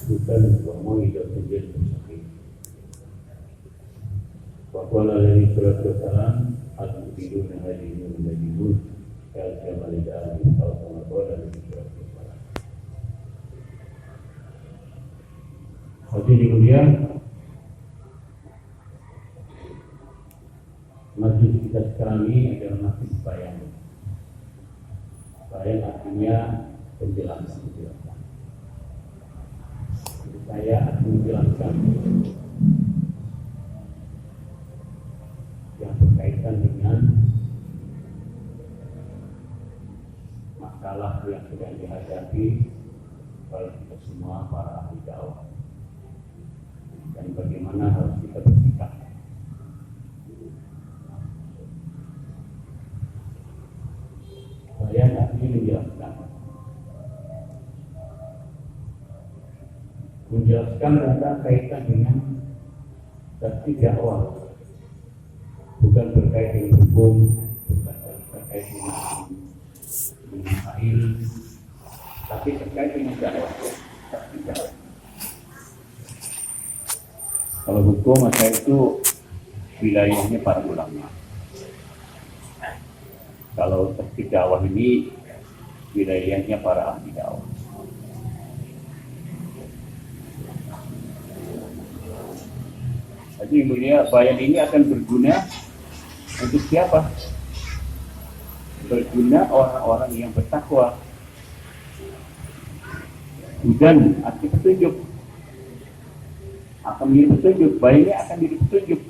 bukan wa mau'izatul lil muttaqin. Wa qala alaihi salatu wassalam al-mu'minuna hadhihi al-majnun kama lida'al al-qawla alaihi salatu wassalam. Hadirin mulia, majlis kita sekarang ini adalah majlis bayan. Bayan artinya penjelasan. Saya akan menjelaskan yang berkaitan dengan masalah yang sedang dihadapi oleh kita semua para ahli dakwah dan bagaimana harus kita bersikap. Saya akan menjelaskan tentang kaitan dengan taktik dakwah, bukan berkait dengan hukum, bukan terkait dengan fa'il, tapi terkait dengan dakwah. Kalau hukum maka itu wilayahnya para ulama. Kalau taktik dakwah ini wilayahnya para ahli dakwah. Jadi mulia, bayan ini akan berguna untuk siapa? Berguna orang-orang yang bertakwa. Dan arti petunjuk akan menjadi petunjuk. Bayan ini akan menjadi petunjuk.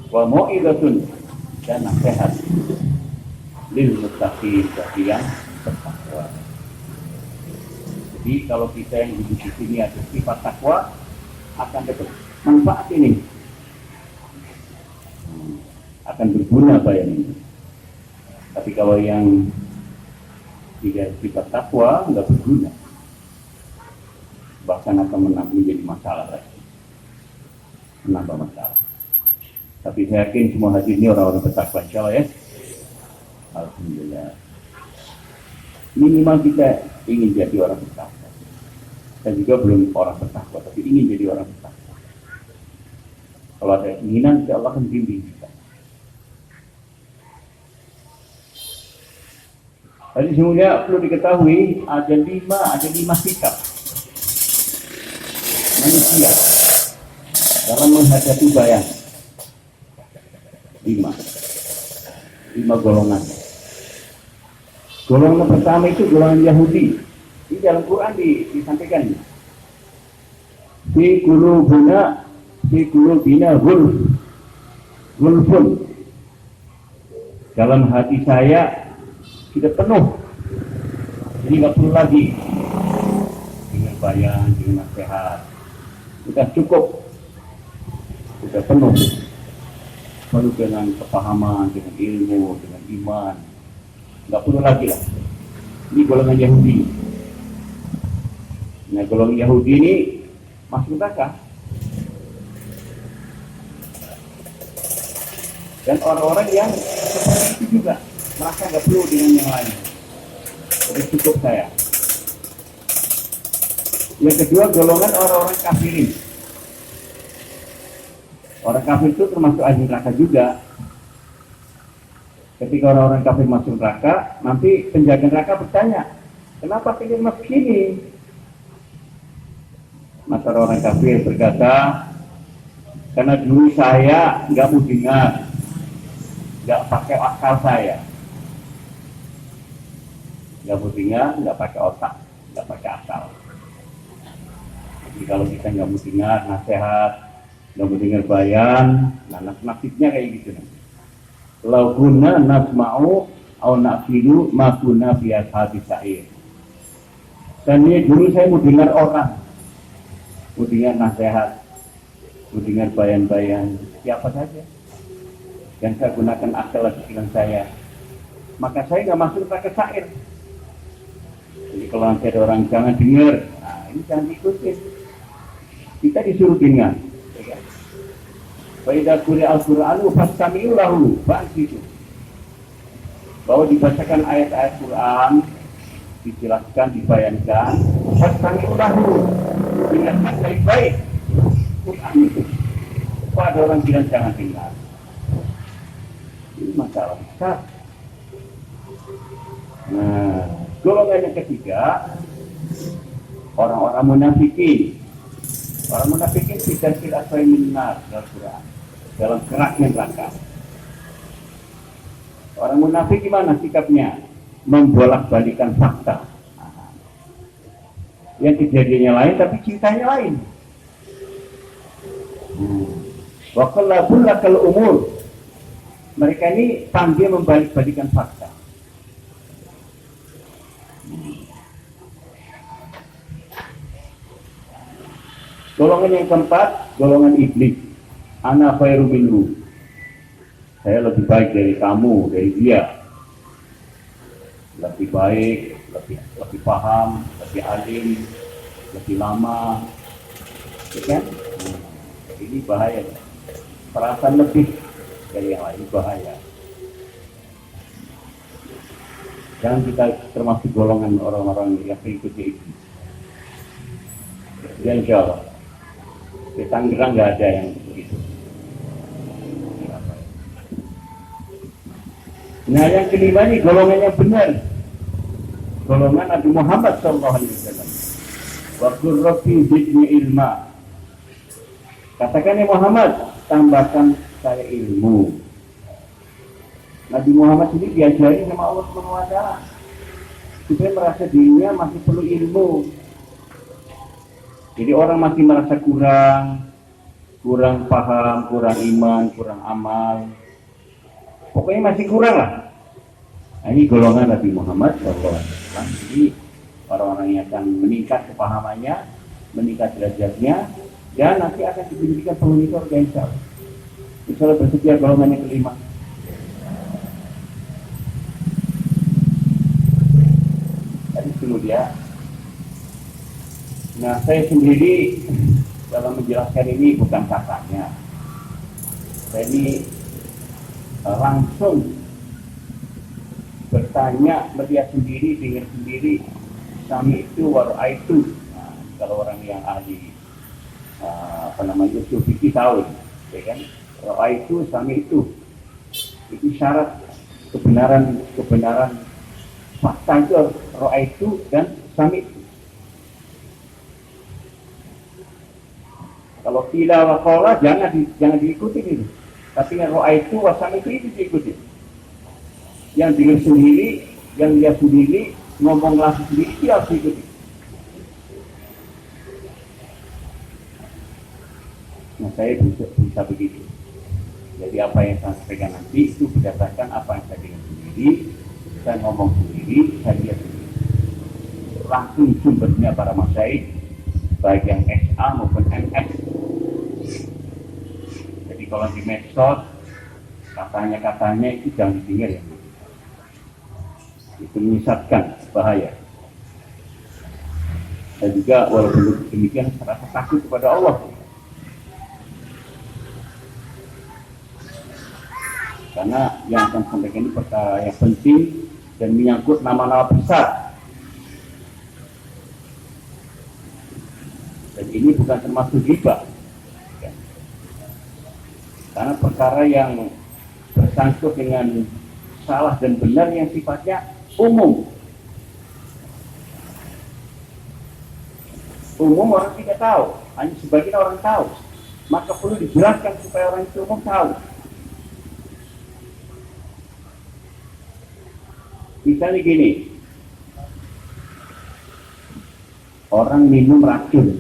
Wa mau'izatun, dan nasihat lil muttaqin, bagi yang bertakwa. Jadi kalau kita yang hidup di sini ada sifat takwa, akan dapat manfaat ini, akan berguna bayan ini. Tapi kalau yang tidak sifat takwa, enggak berguna, bahkan akan menjadi masalah lagi, menambah masalah. Tapi saya yakin semua hadir ini orang-orang bertakwa, insyaallah ya. Alhamdulillah. Minimal kita ingin jadi orang bertakwa. Saya juga belum orang bertakwa, tapi ingin jadi orang bertakwa. Kalau ada keinginan, insya Allah akan bimbing kita. Tadi semuanya perlu diketahui ada lima sikap manusia dalam menghadapi bayan. Lima golongan. Golongan pertama itu golongan Yahudi. Di dalam Quran disampaikan, fi qulubina gulfun, dalam hati saya sudah penuh, jadi nggak perlu lagi dengan bayan, dengan nasihat, sudah cukup, sudah penuh dengan kepahaman, dengan ilmu, dengan iman, nggak perlu lagi lah. Ini golongan Yahudi. Nah, golongan Yahudi ini masuk neraka. Dan orang-orang yang seperti itu juga merasa nggak perlu dengan yang lain. Jadi cukup saya. Yang kedua, golongan orang-orang kafirin. Orang kafir itu termasuk ahli neraka juga. Ketika orang-orang kafir masuk neraka, nanti penjaga neraka bertanya, kenapa kalian masuk sini? Maka orang kafir berkata, karena dulu saya nggak mau dengar, nggak pakai akal saya, nggak mau dengar, nggak pakai otak, nggak pakai akal. Jadi kalau kita nggak mau dengar nasihat, nggak mau dengar bayan, nah nasibnya kayak gitu. Lau guna nasma'u au nafidu ma guna fi ashabi sa'ir. Dan ini dulu saya mau dengar orang, mau dengar nasihat, mau dengar bayan-bayan siapa saja yang saya gunakan akal dan pikiran saya, maka saya nggak masuk ke syair. Jadi kalau nanti ada orang jangan dengar, nah ini jangan diikutin. Kita disuruh dengar. Fa idza quri'a al-Qur'anu fastami'u lahu, fa'ansitu. bahwa dibacakan ayat-ayat Quran, dijelaskan, dibayangkan, fastami'ulahu, dengarkan baik-baik Quran itu. Kok ada orang bilang jangan dengar? Ini masalah besar. Nah, golongan yang ketiga, orang-orang munafikin. Orang munafikin tidak asal minar dalam Quran, dalam keraknya neraka. Orang munafik gimana sikapnya? Membolak-balikan fakta. Yang kejadiannya lain tapi ceritanya lain. Wa qallabul lakal umur. Mereka ini pandai membalik-balikan fakta. Golongan yang keempat, golongan iblis. Ana khairu minhu. Saya lebih baik dari kamu, dari dia. Lebih baik, lebih paham, lebih alim, lebih lama. Ya kan? Ini bahaya. Perasaan lebih dari yang lain bahaya. Jangan kita termasuk golongan orang-orang yang mengikuti iblis. Ya insya Allah. Di Tangerang nggak ada yang begitu. Nah yang kelima ini golongan yang benar, golongan Nabi Muhammad SAW. Wa qur rabbi zidni ilma. Katakan ya Muhammad, tambahkan saya ilmu. Nabi Muhammad ini diajari sama Allah SWT supaya merasa dirinya masih perlu ilmu. Jadi orang masih merasa kurang paham, kurang iman, kurang amal. Pokoknya masih kurang lah. Nah, ini golongan Nabi Muhammad SAW. Jadi orang-orang yang akan meningkat kepahamannya, meningkat derajatnya, dan nanti akan diberikan penghuni surga insya Allah. Insya Allah bersedia golongan yang kelima. Tadi dulu dia. Nah, saya sendiri dalam menjelaskan ini bukan katanya. Saya ini langsung bertanya, melihat sendiri, dengar sendiri. Sami itu, warai itu. Nah, kalau orang yang ahli usul fikih tahu, ya kan? Warai itu, sami itu. Itu syarat kebenaran fakta itu warai itu dan sami itu. Kalau tidak wakola jangan diikuti itu. Tapi yang roa itu wasam itu diikuti. Yang dengar sendiri, yang lihat sendiri, ngomong langsung sendiri itu harus diikuti. Nah saya bisa begitu. Jadi apa yang saya sampaikan nanti itu berdasarkan apa yang saya dengar sendiri, saya ngomong sendiri, saya lihat sendiri. Langsung sumbernya para masyaikh, baik yang SA maupun MS. Jadi kalau di medsos katanya itu jangan didengar ya. Itu menyesatkan, bahaya. Dan juga walaupun demikian rasa takut kepada Allah. Karena yang akan sampaikan ini perkara yang penting dan menyangkut nama-nama besar. Dan ini bukan termasuk riba, ya. Karena perkara yang bersangkut dengan salah dan benar yang sifatnya umum. Umum orang tidak tahu, hanya sebagian orang tahu. Maka perlu dijelaskan supaya orang itu umum tahu. Misalnya gini, orang minum racun.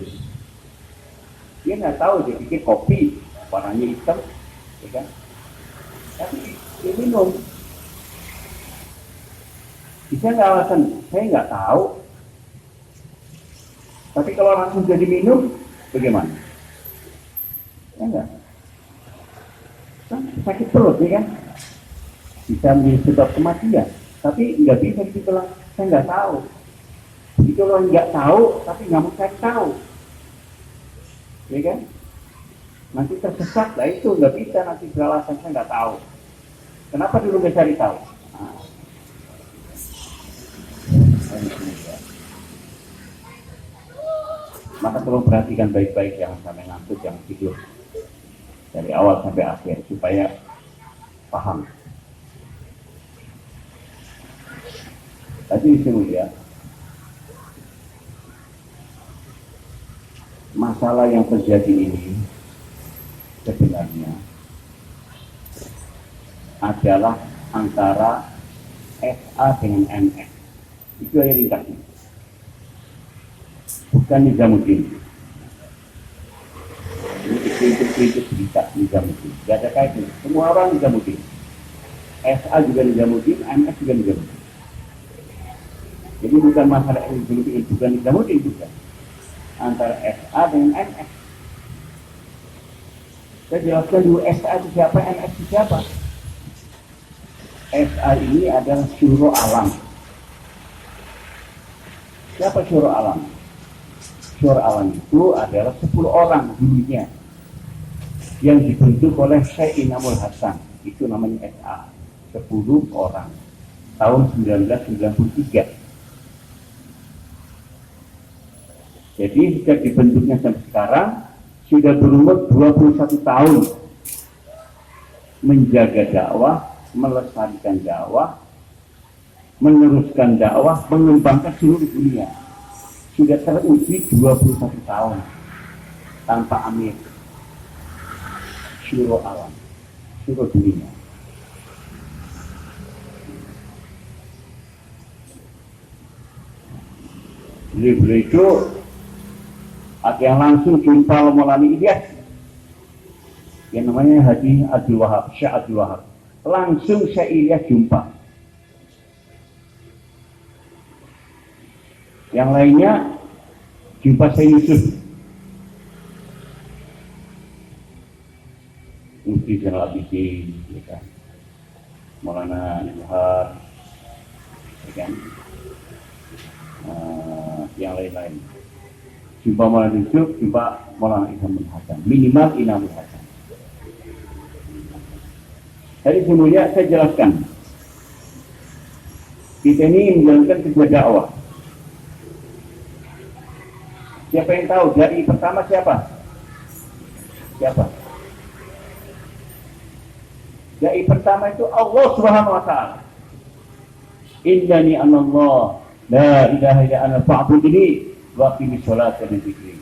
Dia nggak tahu, dia pikir kopi warnanya hitam, ya kan? Tapi dia minum. Bisa nggak alasan? Saya nggak tahu. Tapi kalau langsung jadi minum, bagaimana? Ya enggak? Sakit perut, ya kan? Bisa menjadi sebab kematian. Tapi nggak bisa dibilang saya nggak tahu. Itu orang nggak tahu, tapi nggak mau saya tahu. Ya kan? Nanti tersesat lah itu, nggak bisa nanti beralasan saya nggak tahu. Kenapa dulu nggak cari tahu? Nah, yang mulia. Maka tolong perhatikan baik-baik, jangan sampai ngantuk, jangan tidur dari awal sampai akhir supaya paham. Tadi mulia, masalah yang terjadi ini sebenarnya adalah antara SA dengan MS. Itu aja ringkasnya. Bukan Nizamuddin. Ini kritik berita Nizamuddin. Tidak ada kaitan. Semua orang Nizamuddin. SA juga Nizamuddin, MS juga Nizamuddin. Jadi bukan masalah Nizamuddin, bukan Nizamuddin juga. Antara SA dengan MS. Saya jelaskan dulu SA itu siapa, MS itu siapa. SA ini adalah syuro alam. Siapa syuro alam? Syuro alam itu adalah 10 orang dulunya yang dibentuk oleh Syekh Inamul Hasan. Itu namanya SA. 10 orang. Tahun 1993. Jadi sejak dibentuknya sampai sekarang sudah berumur 21 tahun menjaga dakwah, melestarikan dakwah, meneruskan dakwah, mengembangkan seluruh dunia. Sudah teruji 21 tahun tanpa amir. Syuro alam, syuro dunia. Beliau itu ada yang langsung jumpa Maulana Ilyas yang namanya Haji Abdul Wahab, Syekh Abdul Wahab. Langsung Syekh Ilyas jumpa. Yang lainnya jumpa Syekh Yusuf, Mufti Zainal Abidin, ya kan? Maulana Wahab, ya kan? Yang lain-lain. Jumpa Maulana Yusuf, jumpa Maulana Inamul Hasan, minimal Inamul Hasan. Tadi semuanya saya jelaskan, kita ini menjalankan kerja dakwah. Siapa yang tahu dari pertama siapa? Siapa? Dari pertama itu Allah Subhanahu Wa Taala. Innani anallah, la ilaha illa ana fa'budni wa qimis sholata li dzikri.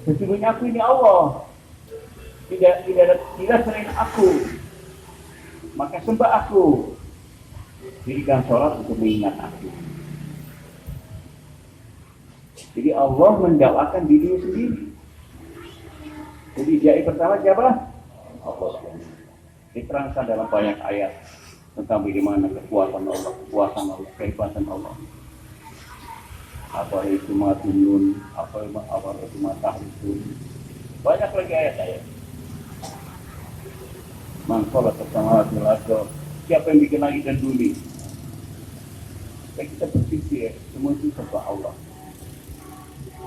Sesungguhnya aku ini Allah. Tidak selain aku. Maka sembah aku. Dirikan sholat untuk mengingat aku. Jadi Allah mendakwakan dirinya sendiri. Jadi jai pertama siapa? Allah. Diterangkan dalam banyak ayat tentang bagaimana kekuatan Allah, kehebatan Allah. Apa itu matunun, apa itu matahari. Banyak lagi ayat-ayat. Mangkola bersama Rasul, siapa yang bikin langit dan bumi? Kita berpikir semua itu serba Allah.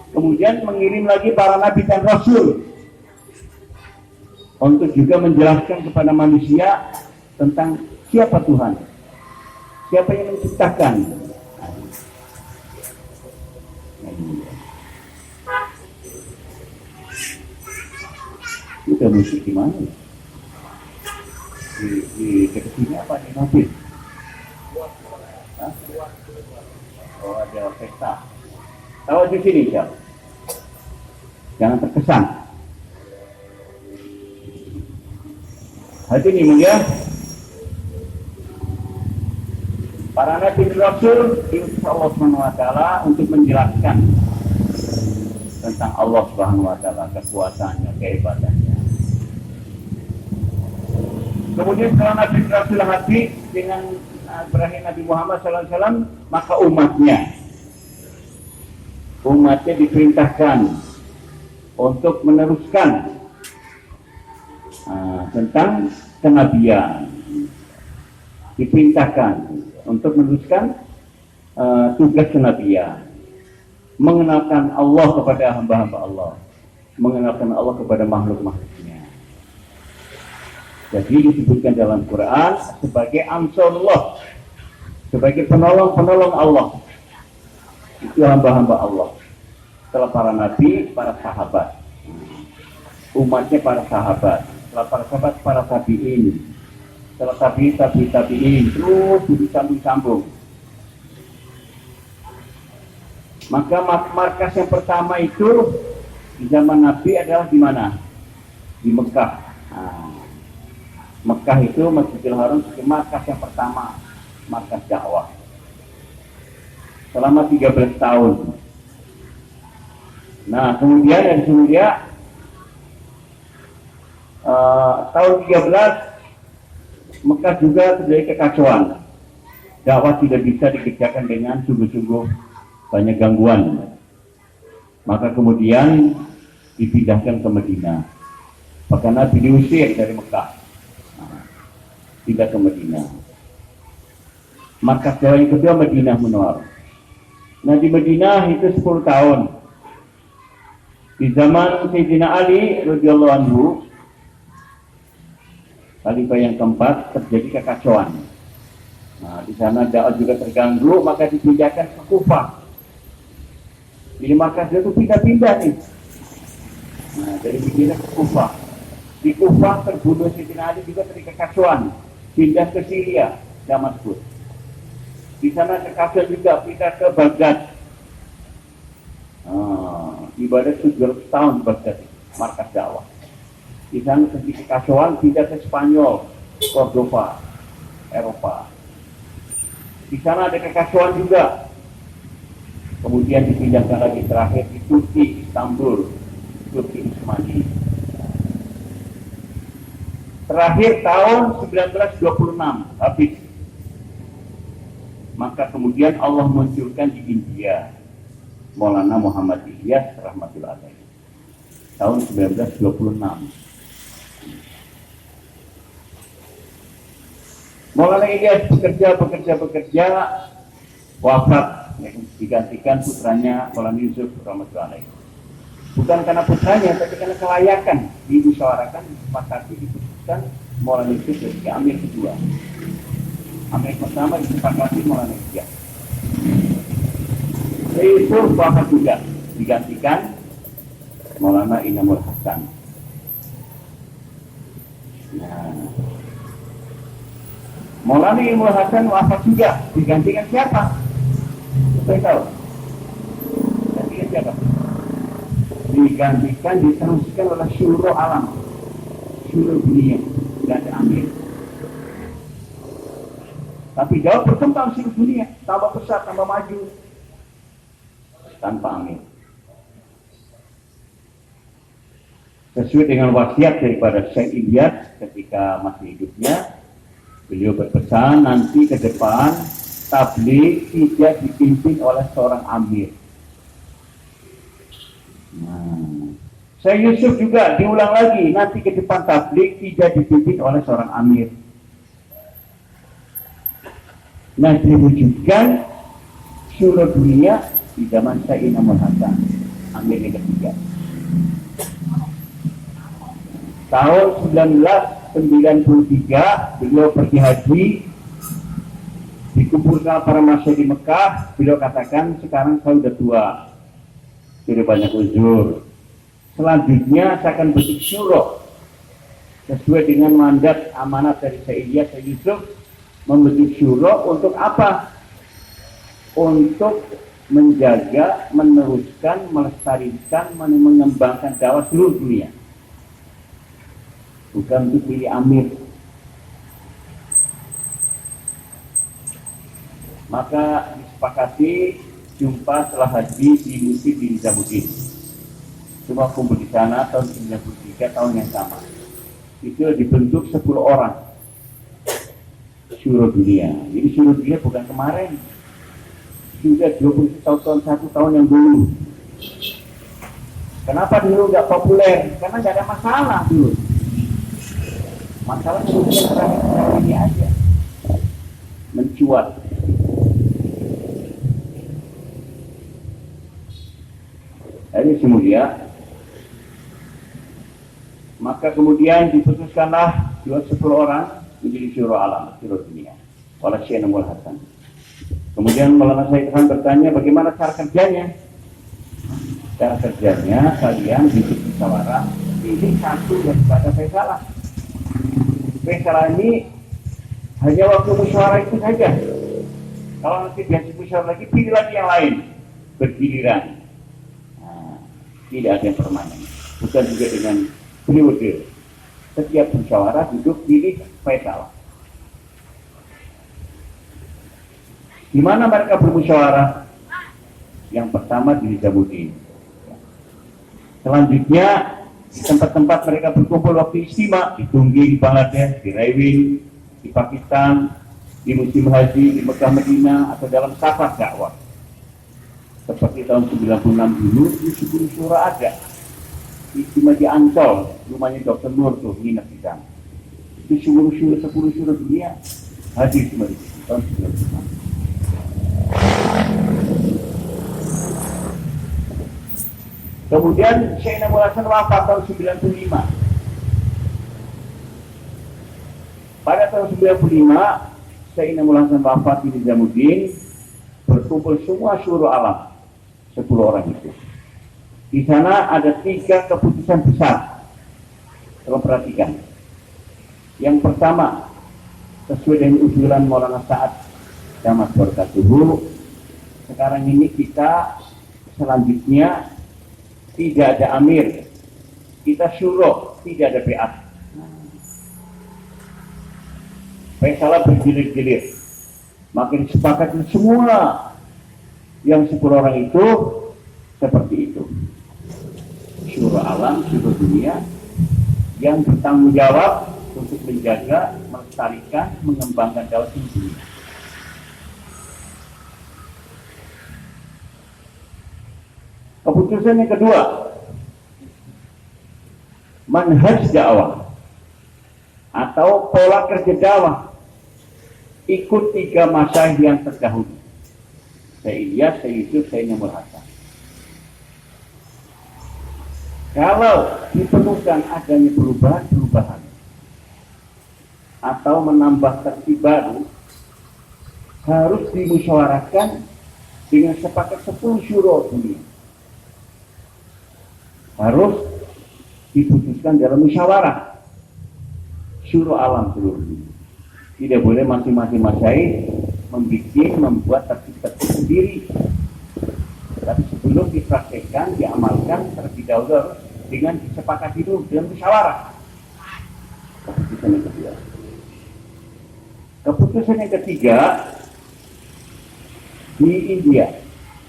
Kemudian mengirim lagi para nabi dan rasul untuk juga menjelaskan kepada manusia tentang siapa Tuhan, siapa yang menciptakan. Kita mesti gimana? Di dekat sini apa di mobil? Oh, ada pesta. Tahu di sini siapa? Jangan terkesan. Hati ini mulia. Para nabi dan rasul diutus Allah Subhanahu Wa Taala untuk menjelaskan tentang Allah Subhanahu Wa Taala, kekuasaannya, kehebatannya. Kemudian setelah Nabi Rasul hati dengan berakhir Nabi Muhammad SAW, maka umatnya diperintahkan untuk meneruskan tentang kenabian, diperintahkan untuk meneruskan tugas kenabian, mengenalkan Allah kepada hamba-hamba Allah, mengenalkan Allah kepada makhluk-makhluknya. Jadi disebutkan dalam Quran sebagai Ansarullah, sebagai penolong-penolong Allah. Itu hamba-hamba Allah. Setelah para nabi, para sahabat. Umatnya para sahabat. Setelah para sahabat, para tabi'in. Setelah tabi'in, terus disambung-sambung. Maka markas yang pertama itu di zaman Nabi adalah di mana? Di Mekah. Mekah itu Masjidil Haram sebagai markas yang pertama, markas dakwah. Selama 13 tahun. Nah, kemudian dari sini dia tahun 13 Mekah juga terjadi kekacauan. Dakwah tidak bisa dikerjakan dengan sungguh-sungguh, banyak gangguan. Maka kemudian dipindahkan ke Madinah. Maka Nabi diusir dari Mekah, pindah ke Madinah. Markas dakwah yang kedua Madinah Munawwarah. Nah, di Madinah itu 10 tahun. Di zaman Sayyidina Ali radhiyallahu anhu, khalifah yang keempat, terjadi kekacauan. Nah, di sana dakwah juga terganggu, maka dipindahkan ke Kufah. Jadi markas itu pindah-pindah nih. Nah, dari Madinah ke Kufah. Di Kufah terbunuh Sayyidina Ali juga terjadi kekacauan. Pindah ke Syria, Damaskus. Di sana kekacauan juga, pindah ke Baghdad. Ibadah 700 tahun di Baghdad, markas dakwah. Di sana terjadi kekacauan, pindah ke Spanyol, Cordova, Eropa. Di sana ada kekacauan juga. Kemudian dipindahkan lagi terakhir di Turki, Istanbul, Turki Utsmani. Terakhir tahun 1926 habis. Maka kemudian Allah munculkan di India Maulana Muhammad Ilyas rahmatullah alaihi. Tahun 1926. Maulana Ilyas bekerja wafat, digantikan putranya Maulana Yusuf rahmatullah alaihi. Bukan karena putranya, tapi karena kelayakan, dimusyawarakan, disepakati, diputuskan Maulana Yusuf sebagai amir kedua. Amir pertama disepakati Maulana Ilyas. Itu wafat juga, digantikan Maulana Inamul Hasan. Nah, Maulana Inamul Hasan wafat juga, digantikan siapa? Saya tahu. Gantikan siapa? Digantikan, diteruskan oleh seluruh alam, seluruh dunia, tidak ada amir. Tapi jauh berkembang seluruh dunia, tambah besar, tambah maju, tanpa amir. Sesuai dengan wasiat daripada Syekh Ilyas ketika masih hidupnya, beliau berpesan nanti ke depan tabligh tidak dipimpin oleh seorang amir. Nah, Syekh Yusuf juga diulang lagi, nanti ke depan tabligh tidak dipimpin oleh seorang amir. Nah, diwujudkan seluruh dunia di zaman Syekh Inamul Hasan, amir yang ketiga. Tahun 1993 beliau pergi haji, dikumpulkan para masyayikh di Mekah. Beliau katakan, sekarang saya sudah tua, tidak banyak uzur. Selanjutnya saya akan bentuk syuro sesuai dengan mandat amanat dari Syekh Ilyas, Syekh Yusuf, membentuk syuro untuk apa? Untuk menjaga, meneruskan, melestarikan, mengembangkan dakwah seluruh dunia. Bukan untuk pilih amir. Maka disepakati jumpa setelah haji di Masjid di Nizamuddin. Semua kumpul di sana tahun 93, tahun yang sama. Itu dibentuk 10 orang syuro dunia. Jadi syuro dunia bukan kemarin, sudah 21 tahun, 1 tahun yang dulu. Kenapa dulu nggak populer? Karena nggak ada masalah dulu. Masalah kemudian terakhir ini aja mencuat. Jadi kemudian, maka kemudian diputuskanlah 10 orang menjadi syuro alam, syuro dunia oleh Syekh Inamul Hasan. Kemudian Maulana Syed Khan bertanya bagaimana cara kerjanya. Cara kerjanya kalian bikin musyawarah, pilih satu daripada Faisalah. Faisalah ini hanya waktu musyawarah itu saja. Kalau nanti biasa musyawarah lagi, pilih lagi yang lain bergiliran. Nah, tidak ada yang permanen. Bukan juga dengan periode. Setiap musyawarah duduk pilih Faisalah. Di mana mereka bermusyawarah? Yang pertama di Nizamuddin. Selanjutnya di tempat-tempat mereka berkumpul waktu istimewa, di Tunggi, di Bangladesh, di Raiwin, di Pakistan, di musim haji, di Mekah Medina, atau dalam safar dakwah. Seperti tahun 96 dulu, di Syukur Syura ada. Istimewa di Ancol, rumahnya Dr. Nur tuh, nginep di sana. Itu Syukur Syura, 10 Syura dunia, hadir semua di tahun 96. Kemudian Syekh Namul Hasan wafat tahun 95. Pada tahun 95, Syekh Namul Hasan wafat di Nizamuddin, berkumpul semua syuruh alam, 10 orang itu. Di sana ada 3 keputusan besar. Kalau perhatikan. Yang pertama, sesuai dengan usulan Maulana Sa'ad Damat Barakatuhu, sekarang ini kita selanjutnya tidak ada amir, kita syuruh, tidak ada PA. Faisalah bergilir-gilir, makin sepakat semua yang 10 orang itu seperti itu. Syuruh alam, syuruh dunia yang bertanggung jawab untuk menjaga, melestarikan, mengembangkan dakwah dunia. Keputusan yang kedua, manhaj dakwah atau pola kerja dakwah, ikut 3 masyayikh yang terdahulu, Syekh Ilyas, Syekh Yusuf, Syekh Namul Hasan. Kalau diperlukan adanya perubahan atau menambah tertib baru, harus dimusyawarahkan dengan sepakat 10 syuro dunia. Harus diputuskan dalam musyawarah syuruh alam seluruh dunia. Tidak boleh masing-masing masyayikh membuat tertib-tertib sendiri. Tapi sebelum dipraktekkan, diamalkan terlebih dahulu harus dengan disepakati dulu dengan musyawarah. Keputusan yang kedua. Keputusan yang ketiga, di India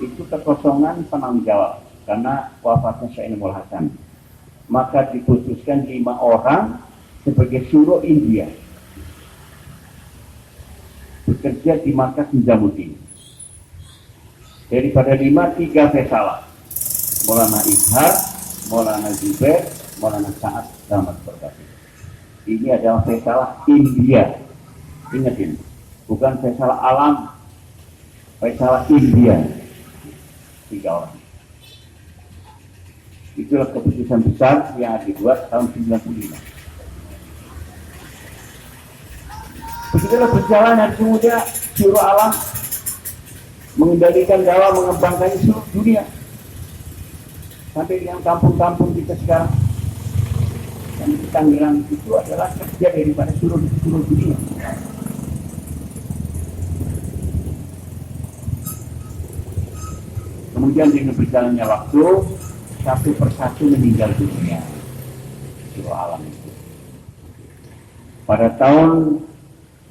itu kekosongan penanggung jawab karena wafatnya Syekh Namul Hasan, maka diputuskan 5 orang sebagai syuruh India bekerja di markas Nizamuddin. Daripada 5, 3 Faisalah, Maulana Ishar, Maulana Zubair, Maulana Sa'ad Damat Barakatuhu. Ini adalah Faisalah India. Ingat ini, bukan Faisalah alam, Faisalah India. 3 orang. Itulah keputusan besar yang dibuat tahun 95. Begitulah berjalan hari semuanya syuruh alam mengendalikan dakwah, mengembangkan seluruh dunia sampai yang kampung-kampung kita sekarang. Dan di Tangerang itu adalah kerja daripada seluruh dunia. Kemudian dengan berjalannya waktu, satu persatu meninggal dunia syuruh alam itu. Pada tahun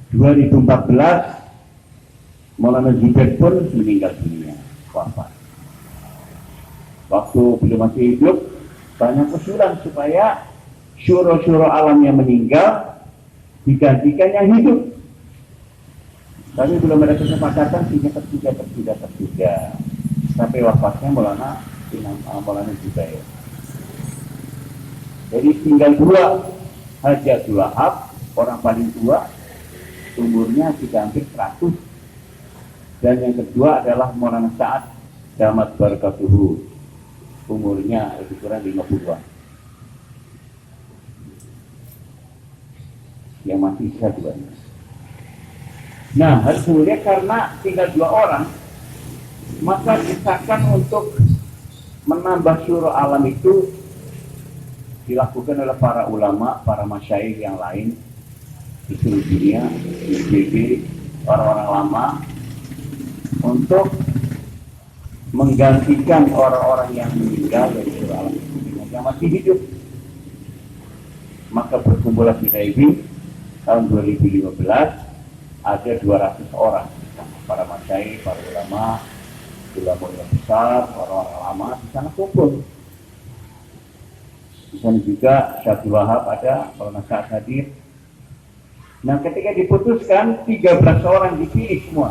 2014 Maulana Zubair pun meninggal dunia, wafat. Waktu beliau masih hidup, banyak usulan supaya syuruh-syuruh alam yang meninggal digantikan yang hidup. Tapi belum ada kesepakatan sehingga tertunda. Sampai wafatnya Maulana Zubair. Jadi tinggal 2, Haji Abdul Wahab, orang paling tua, umurnya sudah hampir 100. Dan yang kedua adalah Maulana Sa'ad Damat Barakatuhu, umurnya lebih kurang 50-an. Yang masih sisa 2. Nah, harus mulia karena tinggal 2 orang, maka desakan untuk menambah syuro alam itu dilakukan oleh para ulama, para masyayikh yang lain di seluruh dunia, PBB, orang-orang lama, untuk menggantikan orang-orang yang meninggal dari syuro alam itu dengan yang masih hidup. Maka berkumpullah di Taibing tahun 2015 ada 200 orang, para masyayikh, para ulama yang besar, orang-orang lama di sana kumpul. Di sana juga Syabdul Wahab ada, kalau Sa'ad hadir. Nah, ketika diputuskan 13 orang dipilih semua.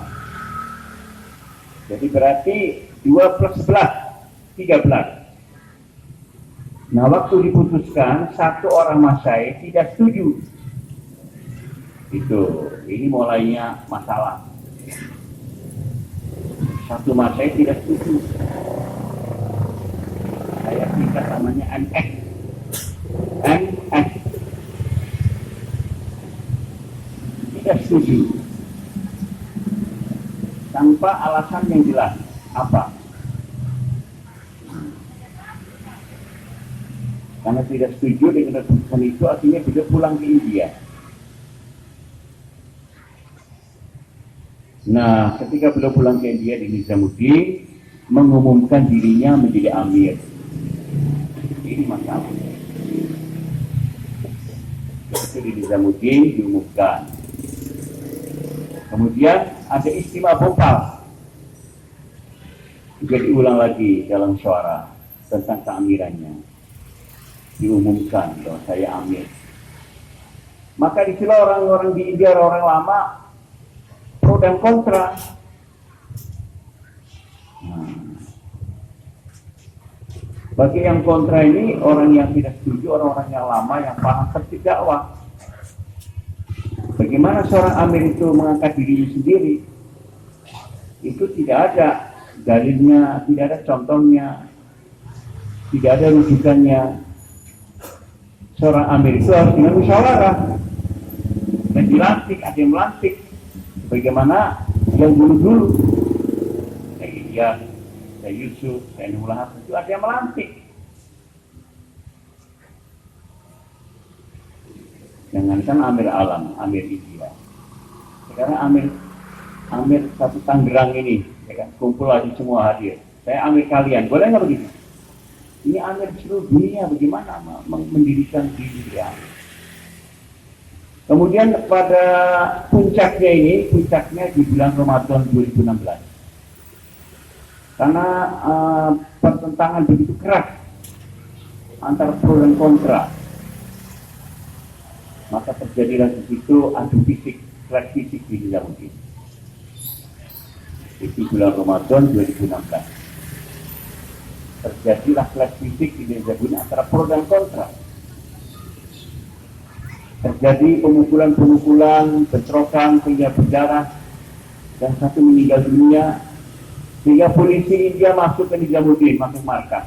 Jadi berarti 2 plus 11, 13. Nah, waktu diputuskan 1 orang masyayikh tidak setuju. Ini mulainya masalah. 1 masyayikh tidak setuju. Saya singkat namanya NX. Tidak setuju. Tanpa alasan yang jelas. Apa? Karena tidak setuju dengan keputusan itu, artinya beliau pulang ke India. Nah, ketika beliau pulang ke India di Nizamuddin, mengumumkan dirinya menjadi amir. Ini masalah. Itu di Nizamuddin diumumkan. Kemudian ada istimewa Bhopal. Juga diulang lagi dalam syuara tentang keamirannya. Diumumkan bahwa saya amir. Maka di sini orang-orang di India, orang lama, pro dan kontra. Bagi yang kontra ini, orang yang tidak setuju, orang-orang yang lama yang paham tertib dakwah. Bagaimana seorang amir itu mengangkat dirinya sendiri? Itu tidak ada dalilnya, tidak ada contohnya, tidak ada rujukannya. Seorang amir itu harus dengan musyawarah dan dilantik, ada yang melantik. Bagaimana yang dulu-dulu, kayak Ilyas, kayak Yusuf, kayak Nurul Hasan, itu ada yang melantik. Jangankan amir alam, amir India. Sekarang amir satu Tangerang ini, ya kan, kumpul lagi semua hadir. Saya amir kalian, boleh nggak begitu? Ini amir seluruh dunia, bagaimana mendirikan diri ya? Kemudian pada puncaknya di bulan Ramadan 2016. Karena pertentangan begitu keras antara pro dan kontra, maka terjadilah di situ adu fisik, kelas fisik di Nizamuddin. Itu bulan Ramadan 2016. Terjadilah kelas fisik di Nizamuddin antara pro dan kontra. Terjadi pemukulan, bentrokan sehingga berdarah dan satu meninggal dunia, sehingga polisi India masuk ke Nizamuddin, masuk markas.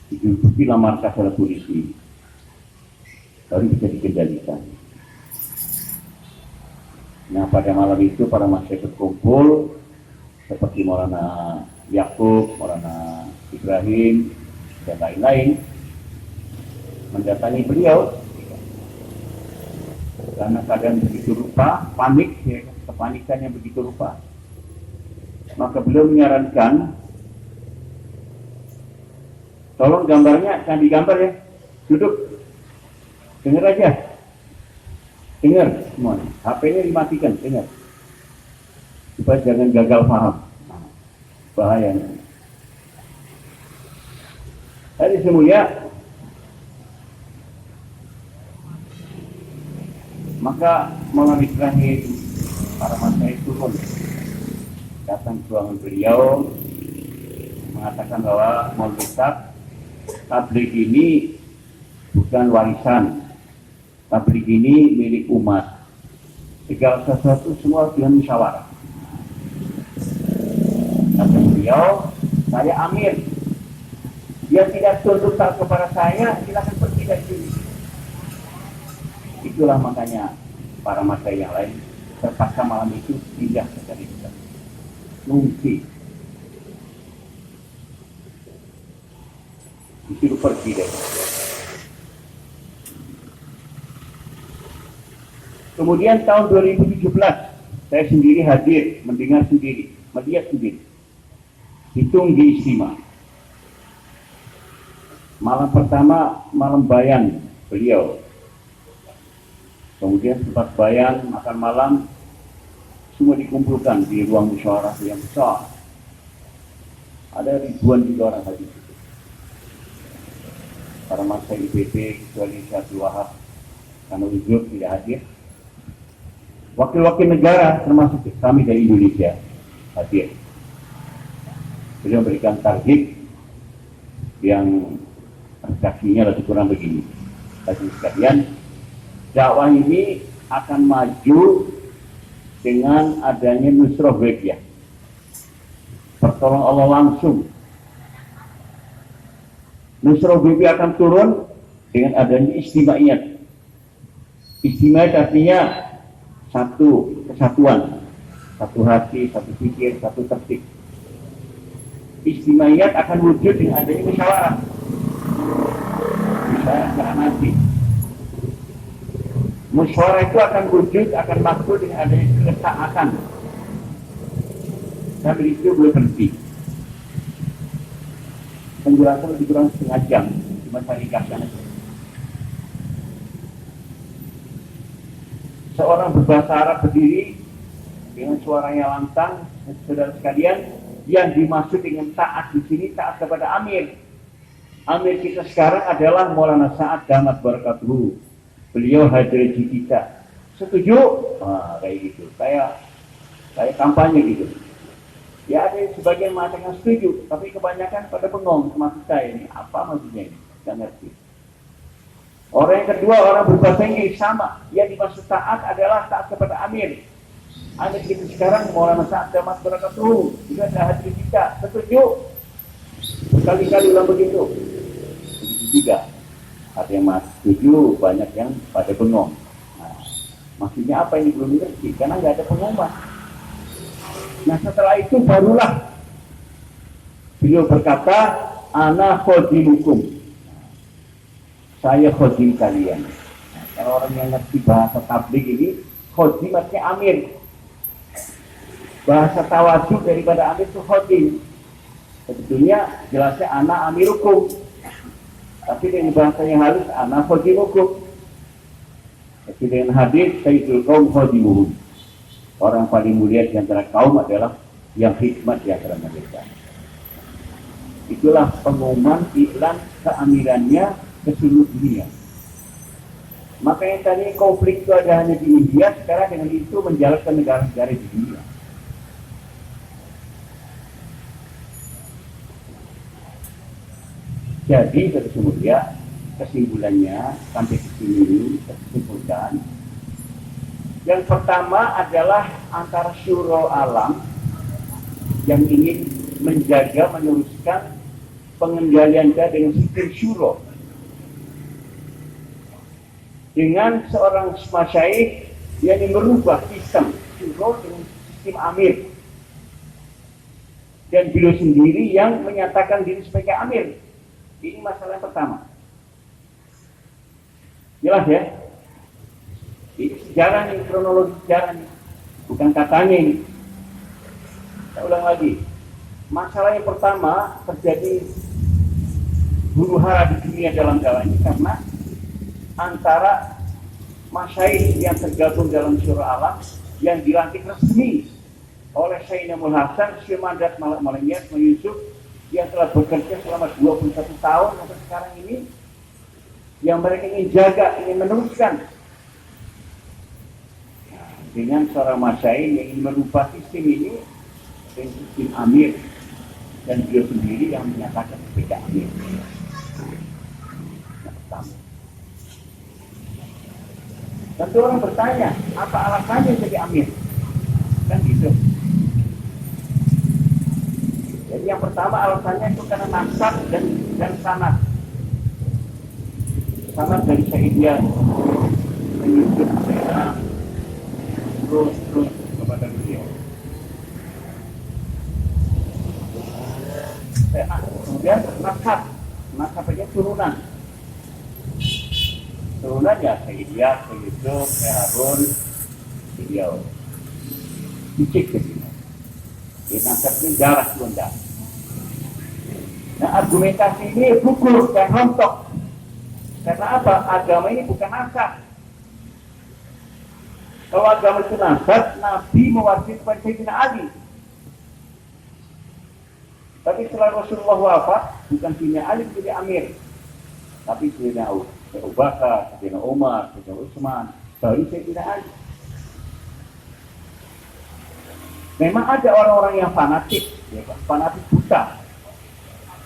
Dijumpilah markas oleh polisi, baru bisa dikendalikan. Nah, pada malam itu para masyayikh berkumpul seperti Maulana Yakub, Maulana Ibrahim dan lain-lain, mendatangi beliau karena keadaan begitu rupa, panik, ya, kepanikannya begitu rupa. Maka beliau menyarankan, tolong gambarnya jangan digambar ya, duduk, dengar aja, dengar semua, HP-nya dimatikan, dengar, supaya jangan gagal paham, bahayanya. Tadi semuanya. Maka Maulana Ibrahim, para masyayikh turun, datang ke ruangan beliau, mengatakan bahwa Maulana tabligh ini bukan warisan, tabligh ini milik umat. Segala sesuatu semua dengan musyawarah. Kata beliau, saya amir. Dia tidak tunduk kepada saya, silakan pergi dari sini. Itulah makanya para masyayikh yang lain terpaksa malam itu pindah ke dari kita. Mungkin disuruh pergi deh. Kemudian tahun 2017 saya sendiri hadir, mendengar sendiri, melihat sendiri. Hitung di Istimewa. Malam pertama malam bayan beliau. Kemudian sempat bayan, makan malam, semua dikumpulkan di ruang musyawarah yang besar. Ada ribuan juga orang hadir. Para masyayikh IPB kecuali Syaikhul Wahab karena uzur tidak hadir. Wakil-wakil negara termasuk kami dari Indonesia hadir. Beliau memberikan target yang redaksinya lebih kurang begini. Hadirin sekalian, dakwah ini akan maju dengan adanya nusrah wabiyah. Pertolongan Allah langsung. Nusrah wabiyah akan turun dengan adanya istimaiyat. Istimaiyat artinya satu kesatuan, satu hati, satu pikir, satu tertib. Istimaiyat akan wujud dengan adanya musyawarah. Musyawarah nanti. Musyawarah itu akan wujud, akan makhluk dengan adanya kesamaan. Sambil itu boleh berhenti. Penjelasan lebih kurang setengah jam, cuma saya ringkaskan aja. Seorang berbahasa Arab berdiri dengan suaranya lantang, saudara sekalian, yang dimaksud dengan taat di sini taat kepada Amir. Amir kita sekarang adalah Maulana Sa'ad Damat Barakatuhu. Beliau hadir di kita. Setuju? Kayak gitu. Kayak kampanye gitu. Ya ada sebagian mengatakan setuju, tapi kebanyakan pada bengong termasuk saya ini. Apa maksudnya ini? Tidak ngerti. Orang yang kedua, orang berbahasa Inggris sama. Yang dimaksud taat adalah taat kepada Amir. Amir kita sekarang Maulana Sa'ad Damat Barakatuhu. Juga ada hadir kita. Setuju? Sekali-kali ulang begitu. Begitu juga. Ada yang masih setuju, banyak yang pada bengong. Nah, maksudnya apa ini belum ngerti? Karena nggak ada pengumuman. Nah setelah itu barulah beliau berkata, ana khodimukum. Saya khodim kalian. Nah, kalau orang yang ngerti bahasa tabligh ini, khodim artinya amir. Bahasa tawadhu daripada amir itu khodim. Sebetulnya jelasnya ana amirukum. Tapi dengan bahasa yang halus, ana khodimukum. Tapi dengan hadis, sayyidul qaum khodimuhum. Orang paling mulia di antara kaum adalah yang hikmat di antara mereka. Itulah pengumuman iklan keamirannya ke seluruh dunia. Makanya tadi konflik itu ada hanya di India, sekarang dengan itu menjalar ke negara-negara di dunia. Jadi sesungguhnya kesimpulannya sampai ke sini kesimpulan. Yang pertama adalah antara syuro alam yang ingin menjaga meneruskan pengendalian dengan sistem syuro. Dengan seorang masyayikh yang merubah sistem syuro dengan sistem amir. Dan beliau sendiri yang menyatakan diri sebagai amir. Ini masalah yang pertama. Jelas ya? Ini sejarah nih, kronologi sejarah nih. Bukan katanya ini. Saya ulang lagi. Masalah yang pertama terjadi huru hara di dunia dalam-dalam ini karena antara masyayikh yang tergabung dalam syuro alam yang dilantik resmi oleh Sayyidina Mul Hasan, Syekh Mandat Malamiyat Yusuf yang telah bekerja selama 21 tahun sampai sekarang ini, yang mereka ingin jaga, ingin meneruskan dengan seorang masyayikh yang ingin merubah sistem ini dengan sistem amir, dan beliau sendiri yang menyatakan sebagai amir. Yang pertama. Tentu orang bertanya, apa alasannya jadi amir? Kan gitu. Jadi yang pertama alasannya itu karena nasab dan sanad. Sanad dari Sayyidiyah, Sayyidina terus kepada beliau. Kemudian nasab aja turunan ya Sayyidiyah, Sayyid Yusuf, Syekh Harun, beliau cicik ke sini. Di nasabnya darah Sunda. Nah, argumentasi ini gugur dan rontok. Karena apa? Agama ini bukan nasab. Kalau agama itu nasab, Nabi mewarisi kepada Sayyidina Ali. Tapi setelah Rasulullah wafat, bukan Sayyidina Ali menjadi amir, tapi Sayyidina Abu Bakar, Sayyidina Umar, Sayyidina Utsman, baru Sayyidina Ali. Memang ada orang-orang yang fanatik, ya, fanatik buta.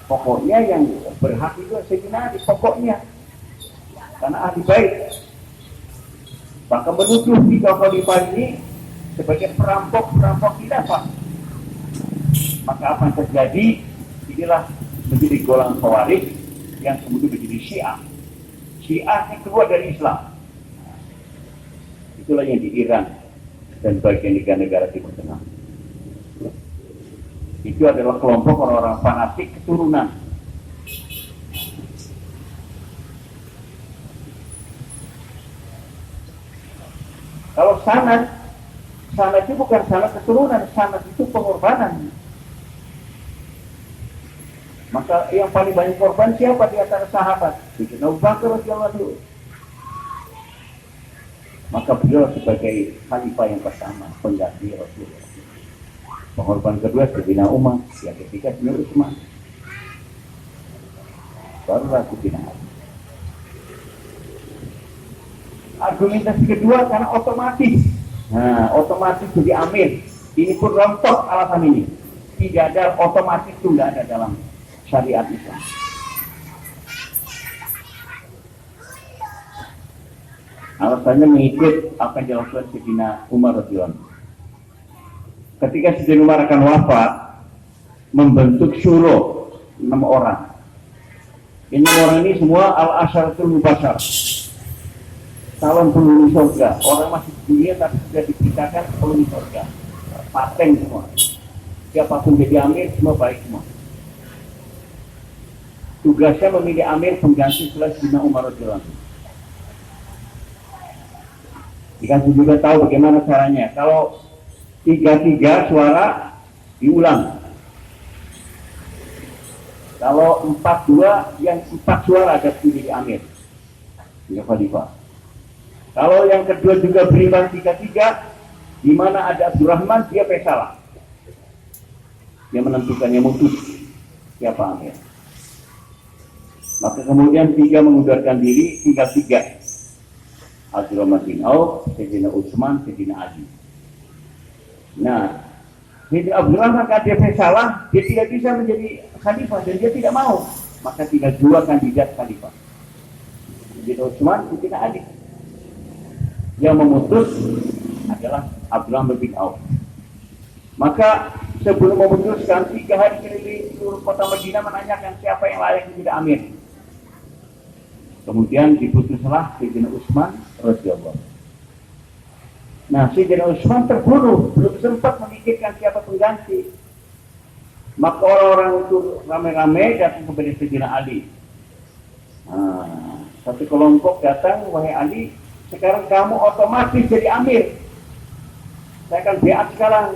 Pokoknya yang berhak itu Sayyidina Ali, pokoknya. Karena ahli bait. Bahkan menuduh tiga khalifah ini sebagai perampok khilafah. Maka apa yang terjadi? Inilah menjadi golongan Khawarij yang kemudian menjadi Syiah. Syiah yang keluar dari Islam. Itulah yang di Iran dan bagian negara-negara Timur Tengah. Itu adalah kelompok orang-orang fanatik keturunan. Kalau sanad itu bukan sanad keturunan, sanad itu pengorbanan. Maka yang paling banyak korban siapa di antara sahabat? Sayyidina Abu Bakar radhiyallahu anhu. Maka beliau sebagai khalifah yang pertama, pengganti Rasulullah. Pengorban kedua Sayyidina Umar, yang ketiga Sayyidina Utsman. Barulah Sayyidina Ali. Argumentasi kedua karena otomatis. Nah, otomatis jadi amir. Ini pun rontok alasan ini. Tidak ada otomatis, itu tidak ada dalam syariat Islam. Alasannya mengikut apa yang dilakukan Sayyidina Umar radhiyallahu anhu. Ketika Sayyidina Umar akan wafat, membentuk syuro 6 orang. Ini 6 orang ini semua al-asyaratul mubasysyar. Calon penghuni surga, orang masih di dunia tapi sudah diberitakan penghuni surga, paten semua. Siapapun jadi amir semua baik semua. Tugasnya memilih amir pengganti setelah Sayyidina Umar radhiyallahu anhu. Dikasih juga tahu bagaimana caranya. Kalau 3-3 suara diulang. Kalau 4-2 yang 4 suara ada pilih amir. Ya khalifah. Kalau yang kedua juga berimbang 3-3, di mana ada Abdurrahman, dia pesalah. Dia menentukan yang mutus siapa amir. Maka kemudian 3 mengundurkan diri, tinggal 3. Abdurrahman bin Auf, Sayyidina Utsman, Sayyidina Ali. Nah, Sayyidina Abdurrahman kalau dia pesalah, dia tidak bisa menjadi khalifah dan dia tidak mau. Maka tinggal 2 kandidat khalifah. Sayyidina Utsman, Sayyidina Ali. Yang memutus adalah Abdurrahman bin Auf. Maka sebelum memutuskan 3 hari keliling seluruh kota Madinah menanyakan siapa yang layak menjadi amir. Kemudian diputuslah Sayyidina Utsman radhiyallahu. Nah, Sayyidina Utsman terbunuh, belum sempat memikirkan siapa pengganti. Maka orang-orang itu ramai-ramai datang kepada Sayyidina Ali. Nah, satu kelompok datang, wahai Ali, sekarang kamu otomatis jadi amir. Saya akan beat sekarang.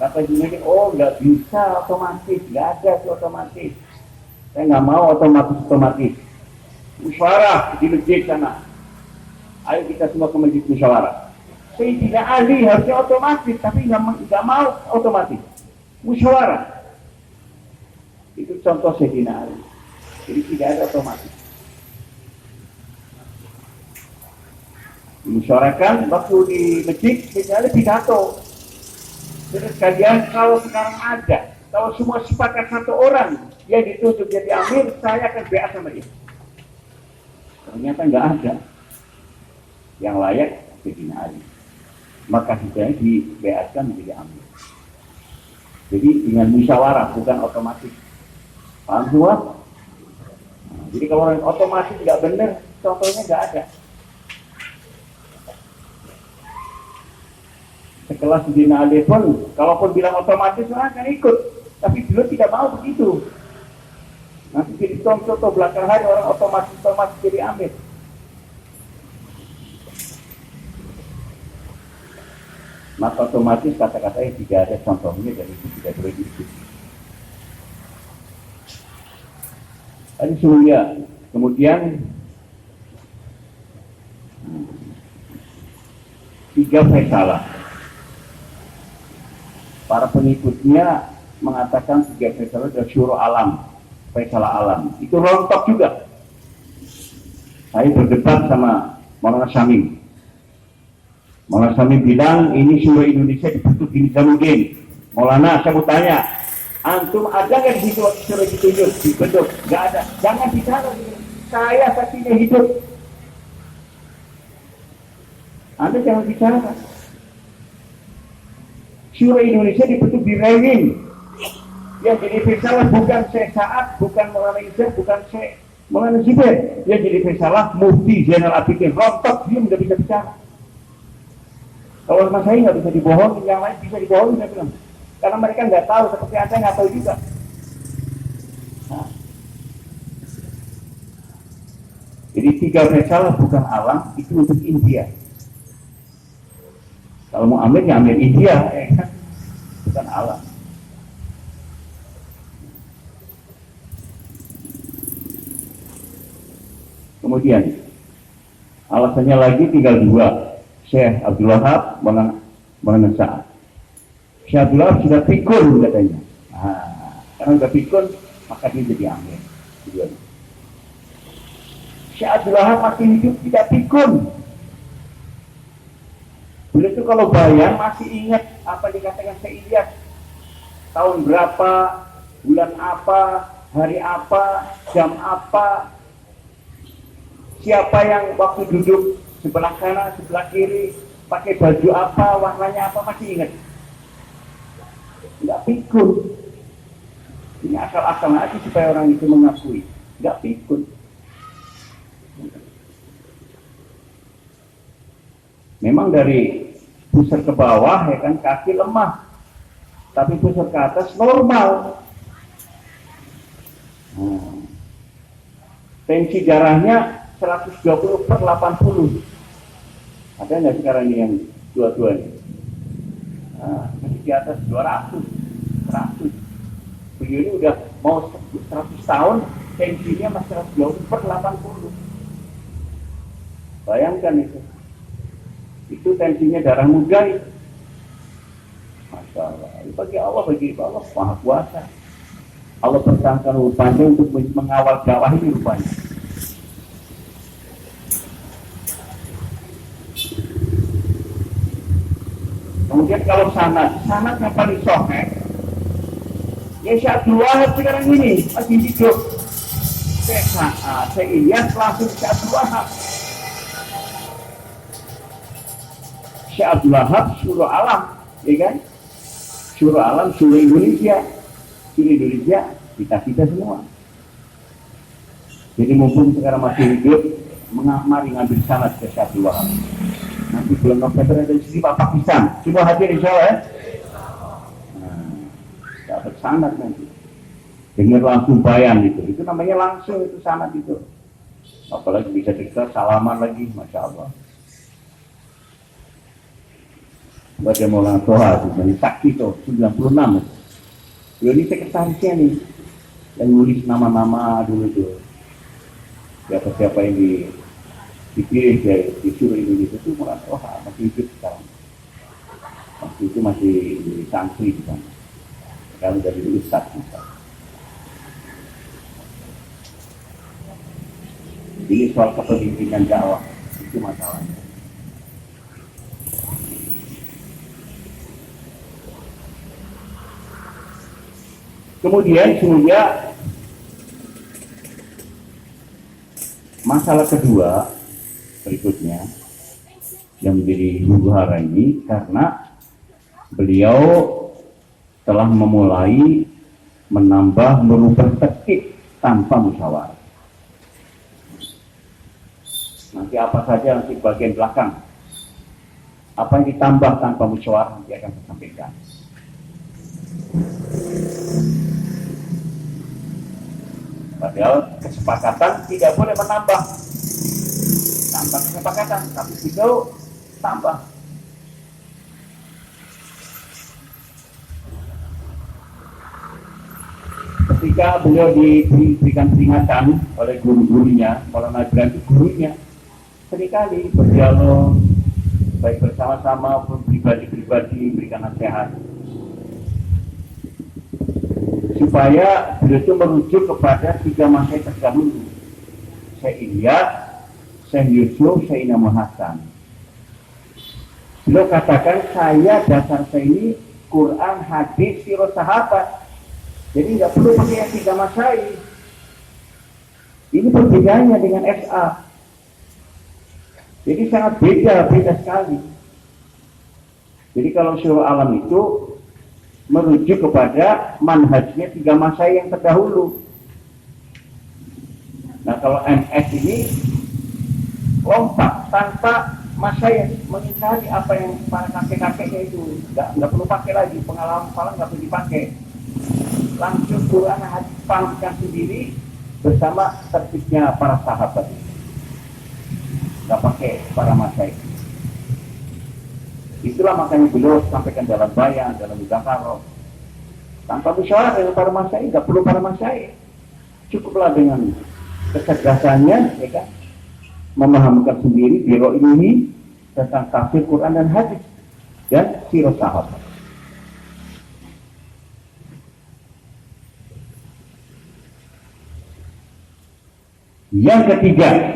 Kata Junaidi, oh nggak bisa otomatis, nggak ada sih otomatis. Saya nggak mau otomatis. Musyawarah di masjid sana. Ayo kita semua ke masjid musyawarah. Sayyidina Ali harusnya otomatis, tapi nggak mau otomatis. Musyawarah. Itu contoh Sayyidina Ali. Jadi tidak ada otomatis. Dimusyawarahkan waktu di masjid, Sayyidina Ali pidato. Terus kalian kalau sekarang ada, kalau semua sepakat 1 orang yang ditunjuk jadi amir, saya akan beat sama dia. Ternyata nggak ada yang layak Sayyidina Ali. Maka saya dibeatkan menjadi amir. Jadi dengan musyawarah, bukan otomatis. Paham semua? Nah, jadi kalau orang otomatis nggak benar, contohnya nggak ada. Sekelas Sayyidina Ali pun, kalaupun bilang otomatis akan ikut, tapi beliau tidak mau begitu. Nanti jadi contoh belakang hari orang otomatis jadi amir. Maka otomatis kata-katanya tidak ada contohnya dan itu tidak boleh diikuti. Tadi Surya, kemudian 3 Faisalah. Para pengikutnya mengatakan 3 Faisalah adalah syuro alam, Faisalah alam. Itu rontok juga. Saya berdebat sama Maulana Syamim. Maulana Syamim bilang ini syuro Indonesia dibentuk di Nizamuddin. Maulana, saya mau tanya, antum ada nggak di situ syuro ditunjuk dibentuk? Nggak ada. Jangan bicara. Saya saksinya hidup. Anda jangan bicara. Syuro Indonesia dibentuk di Rewin. Yang jadi Faisalah bukan Syekh Sa'ad, bukan Maulana Izzah, bukan Syekh Maulana Zubair. Yang jadi Faisalah Mufti Zainal Abidin. Rontok, dia nggak bisa bicara. Kalau sama saya nggak bisa dibohongin, yang lain bisa dibohongin, saya bilang. Karena mereka nggak tahu, seperti Anda nggak tahu juga. Nah. Jadi 3 Faisalah bukan alam, itu untuk India. Kalau mau amir, ya amir India, kan? Bukan alam. Kemudian, alasannya lagi tinggal 2. Syekh Abdul Wahab, Maulana Sa'ad. Syekh Abdul Wahab sudah pikun katanya. Nah, karena sudah pikun, maka dia jadi amir. Syekh Abdul Wahab masih hidup tidak pikun. Beliau itu kalau bayang masih ingat apa dikatakan Syekh Ilyas. Tahun berapa, bulan apa, hari apa, jam apa, siapa yang waktu duduk sebelah kanan, sebelah kiri, pakai baju apa, warnanya apa, masih ingat. Nggak pikun. Ini akal-akal aja supaya orang itu mengakui. Nggak pikun. Memang dari pusar ke bawah ya kan kaki lemah, tapi pusar ke atas normal. Tensi darahnya 120/80. Ada nggak sekarang ini yang dua-dua ini? Masih di atas 200, 100. Beliau ini udah mau 100 tahun, tensinya masih 120/80. Bayangkan itu. Itu tensinya darah muda itu. Masya Allah. Bagi Allah Maha Kuasa. Allah persangkan rupanya untuk mengawal dakwah ini rupanya. Kemudian kalau sanad yang paling sahih, ya Syekh Abdul Wahab sekarang ini masih hidup. Syekh Ilyas langsung Syekh Abdul Wahab. Syekh Abdul Wahab syuro alam, ya kan? Syuro alam, syuro Indonesia. Syuro Indonesia kita semua. Jadi mumpung sekarang masih hidup, mari ngambil sanad ke Syekh Abdul Wahab. Nanti bulan November ada di sini Pak Pakistan. Semua hadir insya Allah ya. Dapat sanad nanti. Dengar langsung bayan itu. Itu namanya langsung itu sanad itu. Apalagi bisa cerita salaman lagi, Masya Allah. Baca Maulana Toha itu dari saksi itu 96. Beliau ini sekretarisnya nih yang nulis nama-nama dulu tuh. Siapa-siapa yang dipilih dari disuruh Indonesia itu Maulana Toha masih hidup sekarang. Waktu itu masih jadi santri di sana. Sekarang jadi ustaz misalnya. Ini soal kepemimpinan dakwah itu masalahnya. Kemudian semuanya masalah kedua berikutnya yang menjadi huru-hara ini karena beliau telah memulai menambah merubah tertib tanpa musyawarah. Nanti apa saja nanti bagian belakang Apa yang ditambah tanpa musyawarah nanti akan saya sampaikan. Padahal kesepakatan tidak boleh menambah tanpa kesepakatan, tapi itu tambah. Ketika beliau diberikan peringatan oleh guru-gurunya, Maulana Ibrahim itu gurunya, seringkali berdialog, baik bersama-sama maupun pribadi-pribadi berikan nasihat, supaya beliau itu merujuk kepada 3 masyayikh terdahulu, Syekh Ilyas, Syekh Yusuf, Syekh Inam Hasan. Beliau katakan, dasar saya ini Quran, hadis, sirah sahabat. Jadi nggak perlu pakai yang 3 masyayikh. Ini perbedaannya dengan SA. Jadi sangat beda sekali. Jadi kalau Syirah Alam itu merujuk kepada manhajnya 3 masyayikh yang terdahulu. Nah kalau MS ini lompat tanpa masyayikh, mengingkari apa yang para kakek-kakeknya itu. Nggak perlu pakai lagi, pengalaman nggak perlu dipakai. Langsung Quran hadis pangkat sendiri bersama tertibnya para sahabat. Nggak pakai para masyayikh. Itulah makanya beliau sampaikan dalam bayan, dalam mudzakarah. Tanpa musyawarah dengan para masyayikh, nggak perlu para masyayikh. Cukuplah dengan kecerdasannya, ya kan? Memahamkan sendiri biro ini tentang tafsir Quran dan hadis dan sirah sahabat. Yang ketiga,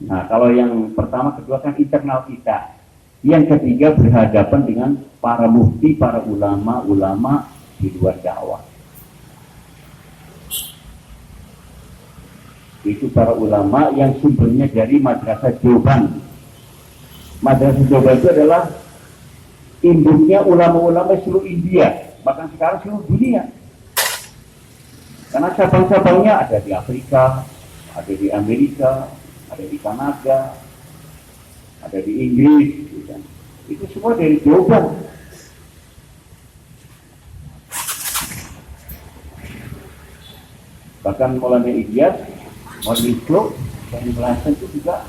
nah kalau yang pertama, kedua kan internal kita. Yang ketiga berhadapan dengan para mufti, para ulama di luar dakwah. Itu para ulama yang sumbernya dari Madrasah Deoban. Madrasah Deoban itu adalah induknya ulama-ulama seluruh India, bahkan sekarang seluruh dunia. Karena cabang-cabangnya ada di Afrika, ada di Amerika, ada di Kanada, ada di Inggris, gitu. Itu semua dari Deoban. Bahkan Maulana Ilyas, Maulana Islam, yang Melasan itu juga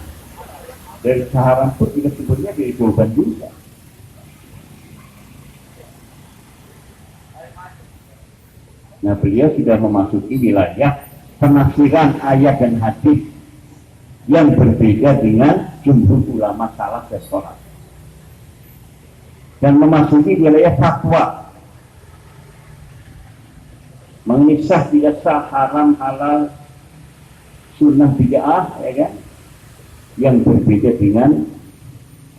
dari Saharan pun juga sebutnya dari Deoban juga. Nah beliau sudah memasuki wilayah penafsiran ayat dan hadis yang berbeda dengan jumhur ulama salaf dan salaf, dan memasuki wilayah fatwa mengenai sah tidak sah, haram halal, sunnah bid'ah, ya kan, yang berbeda dengan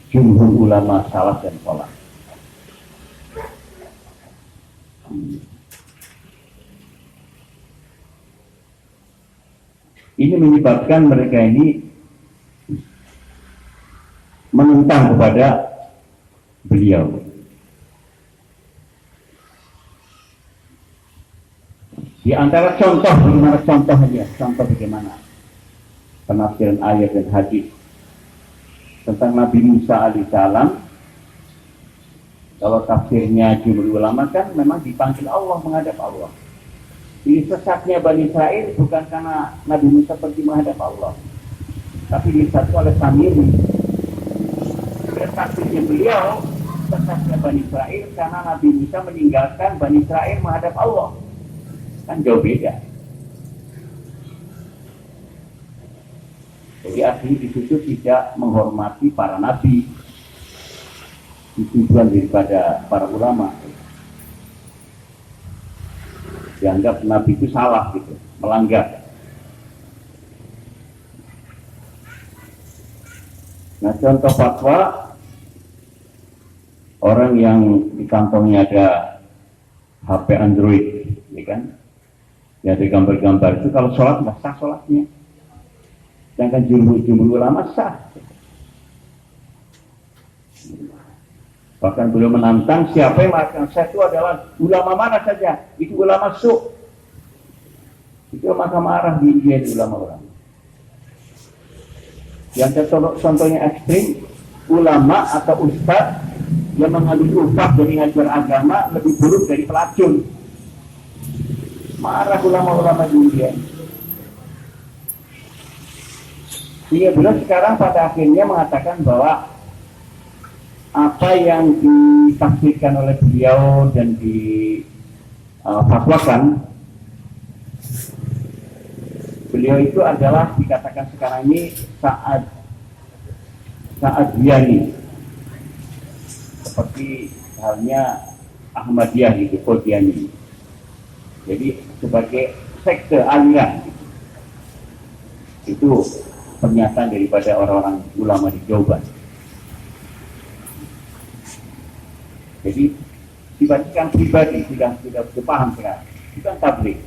jumhur ulama salaf dan salaf. Ini menyebabkan mereka ini menentang kepada beliau. Di antara contoh bagaimana penafsiran ayat dan hadis tentang Nabi Musa alaihissalam. Kalau tafsirnya jumhur ulama kan memang dipanggil Allah, menghadap Allah. Jadi sesatnya Bani Israel bukan karena Nabi Musa pergi menghadap Allah, tapi disatu oleh Samiri. Tafsirnya beliau, sesatnya Bani Israel karena Nabi Musa meninggalkan Bani Israel menghadap Allah. Kan jauh beda. Jadi artinya di situ tidak menghormati para nabi, tujuan daripada para ulama. Dianggap nabi itu salah gitu, melanggar. Nah contoh fatwa, orang yang di kantongnya ada HP Android, ya kan, ya ada gambar-gambar itu, kalau sholat nggak sah sholatnya. Sedangkan jumhur ulama sah. Bahkan beliau menantang siapa yang mengatakan saya itu adalah ulama mana saja, itu ulama su'. Itu maka marah di India di ulama-ulama. Yang contohnya ekstrim, ulama atau ustadz yang mengambil upah dari ngajar agama lebih buruk dari pelacur. Marah ulama-ulama dunia. Sehingga beliau sekarang pada akhirnya mengatakan bahwa apa yang ditafsirkan oleh beliau dan difatwakan, beliau itu adalah dikatakan sekarang ini saat Diani, seperti halnya Ahmadiyah gitu, Qadiani. Jadi sebagai sekte aliran gitu. Itu pernyataan daripada orang-orang ulama di Jawa Barat. Jadi dibacakan pribadi sudah paham sekarang, bukan tabligh.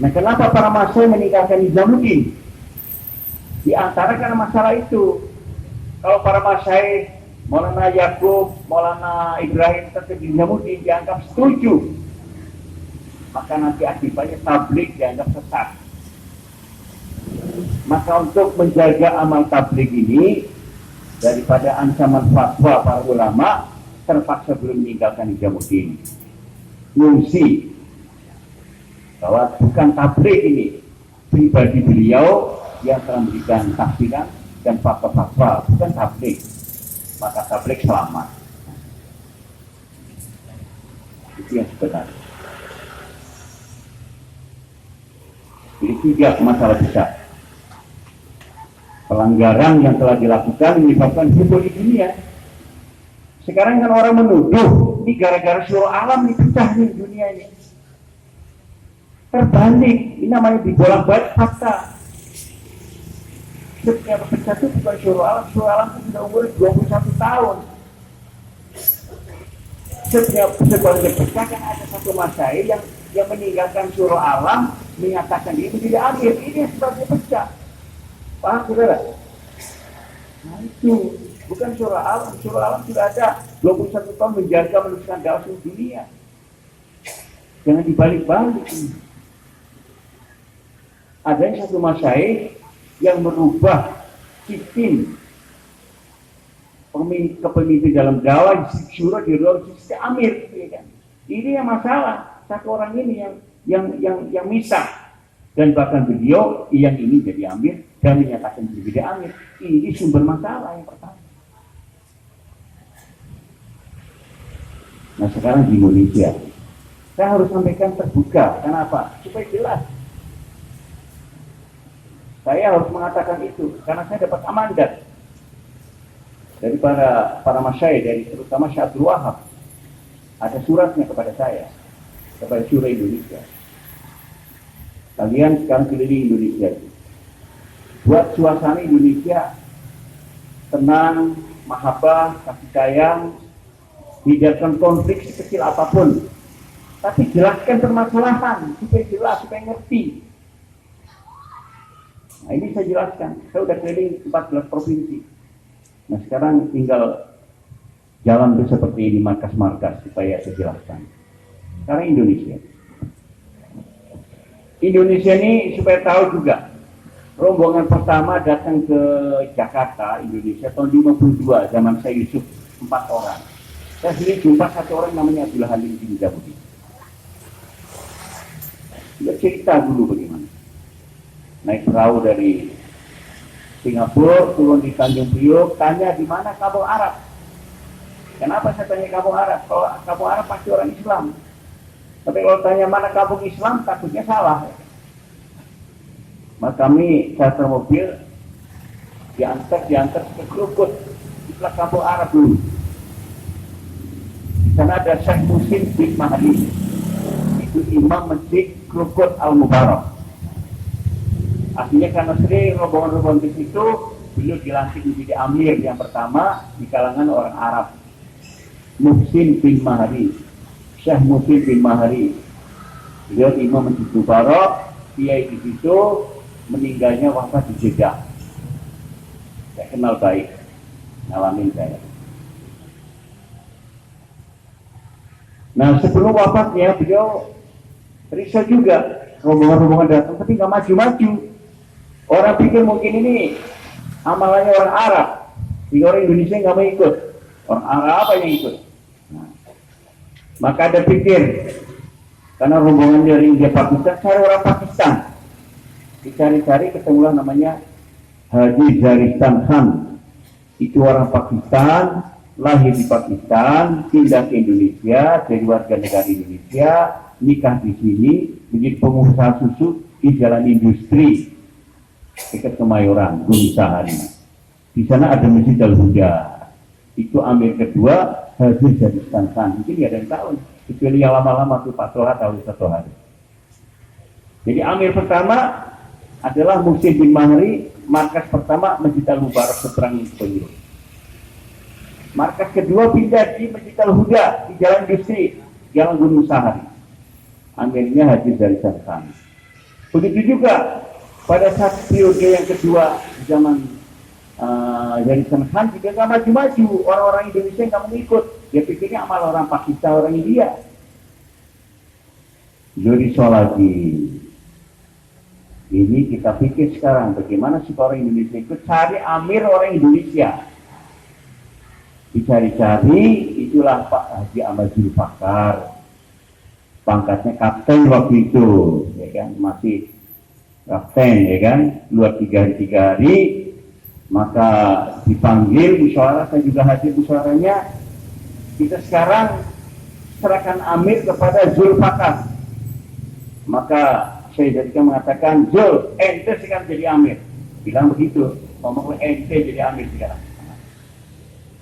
Nah, kenapa para masyayikh meninggalkan Nizamuddin? Di antara karena masalah itu. Kalau para masyayikh Maulana Yakub, Maulana Ibrahim tetap Nizamuddin dianggap setuju, maka nanti akibatnya tabligh dianggap sesat. Maka untuk menjaga amal tabligh ini daripada ancaman fatwa para ulama, terpaksa belum meninggalkan Nizamuddin. Ngungsi bahwa bukan tabligh ini, pribadi beliau yang telah memberikan tafsiran dan fatwa-fatwa, bukan tabligh. Maka tabligh selamat. Itu yang sebenarnya. Jadi 3 masalah besar. Pelanggaran yang telah dilakukan menyebabkan heboh di dunia. Sekarang kan orang menuduh ini gara-gara seluruh alam dipecah nih dunia ini. Terbalik, ini namanya dibolak-balik fakta. Setiap pecah itu bukan seluruh alam itu sudah umur 21 tahun. Setiap pecah kan ada satu masalah yang meninggalkan seluruh alam, menyatakan itu tidak adil. Ini sebabnya pecah. Paham saudara? Nah itu bukan seluruh alam sudah ada 21 tahun menjaga meneruskan dakwah seluruh dunia. Jangan dibalik-balik ini. Ada yang satu masyayikh yang merubah sistem kepemimpinan dalam dakwah, syura di luar sistem amir, ya kan? Ini yang masalah. Satu orang ini yang misah, dan bahkan beliau yang ini jadi amir dan menyatakan jadi amir. Ini sumber masalah yang pertama. Nah sekarang di Indonesia, saya harus sampaikan terbuka. Kenapa? Supaya jelas. Saya harus mengatakan itu karena saya dapat amandat dari para masyayikh, dari terutama Syekh Abdul Wahab. Ada suratnya kepada saya, kepada Syura Indonesia. Kalian sekarang keliling Indonesia, buat suasana Indonesia tenang, mahabbah, kasih sayang, hindarkan konflik sekecil apapun, tapi jelaskan permasalahan supaya jelas, supaya ngerti. Nah ini saya jelaskan, saya sudah keliling 14 provinsi. Nah sekarang tinggal jalan itu seperti ini, markas-markas supaya saya jelaskan. Sekarang Indonesia ini supaya tahu juga, rombongan pertama datang ke Jakarta, Indonesia tahun 52, zaman saya Yusuf, 4 orang. Saya sendiri jumpa satu orang namanya Abdullah Halim bin Jabuti. Dia cerita dulu bagaimana. Naik perahu dari Singapura, turun di Tanjung Priok, tanya di mana kampung Arab. Kenapa saya tanya kampung Arab? Kalau kampung Arab pasti orang Islam. Tapi kalau tanya mana kampung Islam, takutnya salah. Maka kami charter mobil diantar ke Krukut, di kampung Arab dulu. Di sana ada Syekh Muhsin bin Mahdi, itu imam masjid Krukut Al-Mubarak. Artinya karena sering rombongan-rombongan di situ, beliau dilantik menjadi amir yang pertama di kalangan orang Arab. Muhsin bin Mahdi, Syekh Muhsin bin Mahdi. Beliau imam masjid Mubarak, kiai di situ, meninggalnya wafat di Jeddah. Saya kenal baik, ngalamin saya. Nah sebelum wafatnya beliau risau juga, rombongan-rombongan datang tapi nggak maju-maju. Orang pikir mungkin ini amalannya orang Arab, Tiga orang Indonesia nggak mau ikut, orang Arab apa yang ikut. Nah, maka ada pikir, karena rombongan dari India Pakistan, cari orang Pakistan. Dicari-cari ketemulah namanya Haji Zaristan Khan. Itu orang Pakistan, lahir di Pakistan, pindah ke Indonesia, jadi warga negara Indonesia, nikah di sini, menjadi pengusaha susu di Jalan Industri dekat Kemayoran, Gunung Sahari. Di sana ada Masjid Al-Huda. Itu amir kedua, Haji Zaristan Khan. Mungkin ya ada yang tahu, kecuali yang lama-lama tuh Pak Toha tahu satu hari. Jadi amir pertama adalah Muhsin bin Mahri, markas pertama Masjid Al-Mubarak seberang Penjuru. Markas kedua pindah di Masjid Al-Huda di Jalan Industri, Jalan Gunung Sahari. Amirnya Haji Zaristan Khan. Begitu juga pada saat periode yang kedua zaman Zaristan Khan juga nggak maju-maju, orang-orang Indonesia nggak mau ikut. Dia pikirnya amal orang Pakistan, orang India. Jadi lagi. Ini kita pikir sekarang bagaimana sih orang Indonesia ikut, cari amir orang Indonesia. Dicari-cari, itulah Pak Haji Ahmad Zulfakar. Pangkatnya kapten waktu itu, ya kan, masih kapten, ya kan, luar 3 hari, maka dipanggil musyawarah, saya juga hadir musyawarahnya. Kita sekarang serahkan amir kepada Zulfakar. Maka saya jadikan mengatakan, Zul, ente sekarang jadi amir. Bilang begitu, ngomong ente jadi amir sekarang.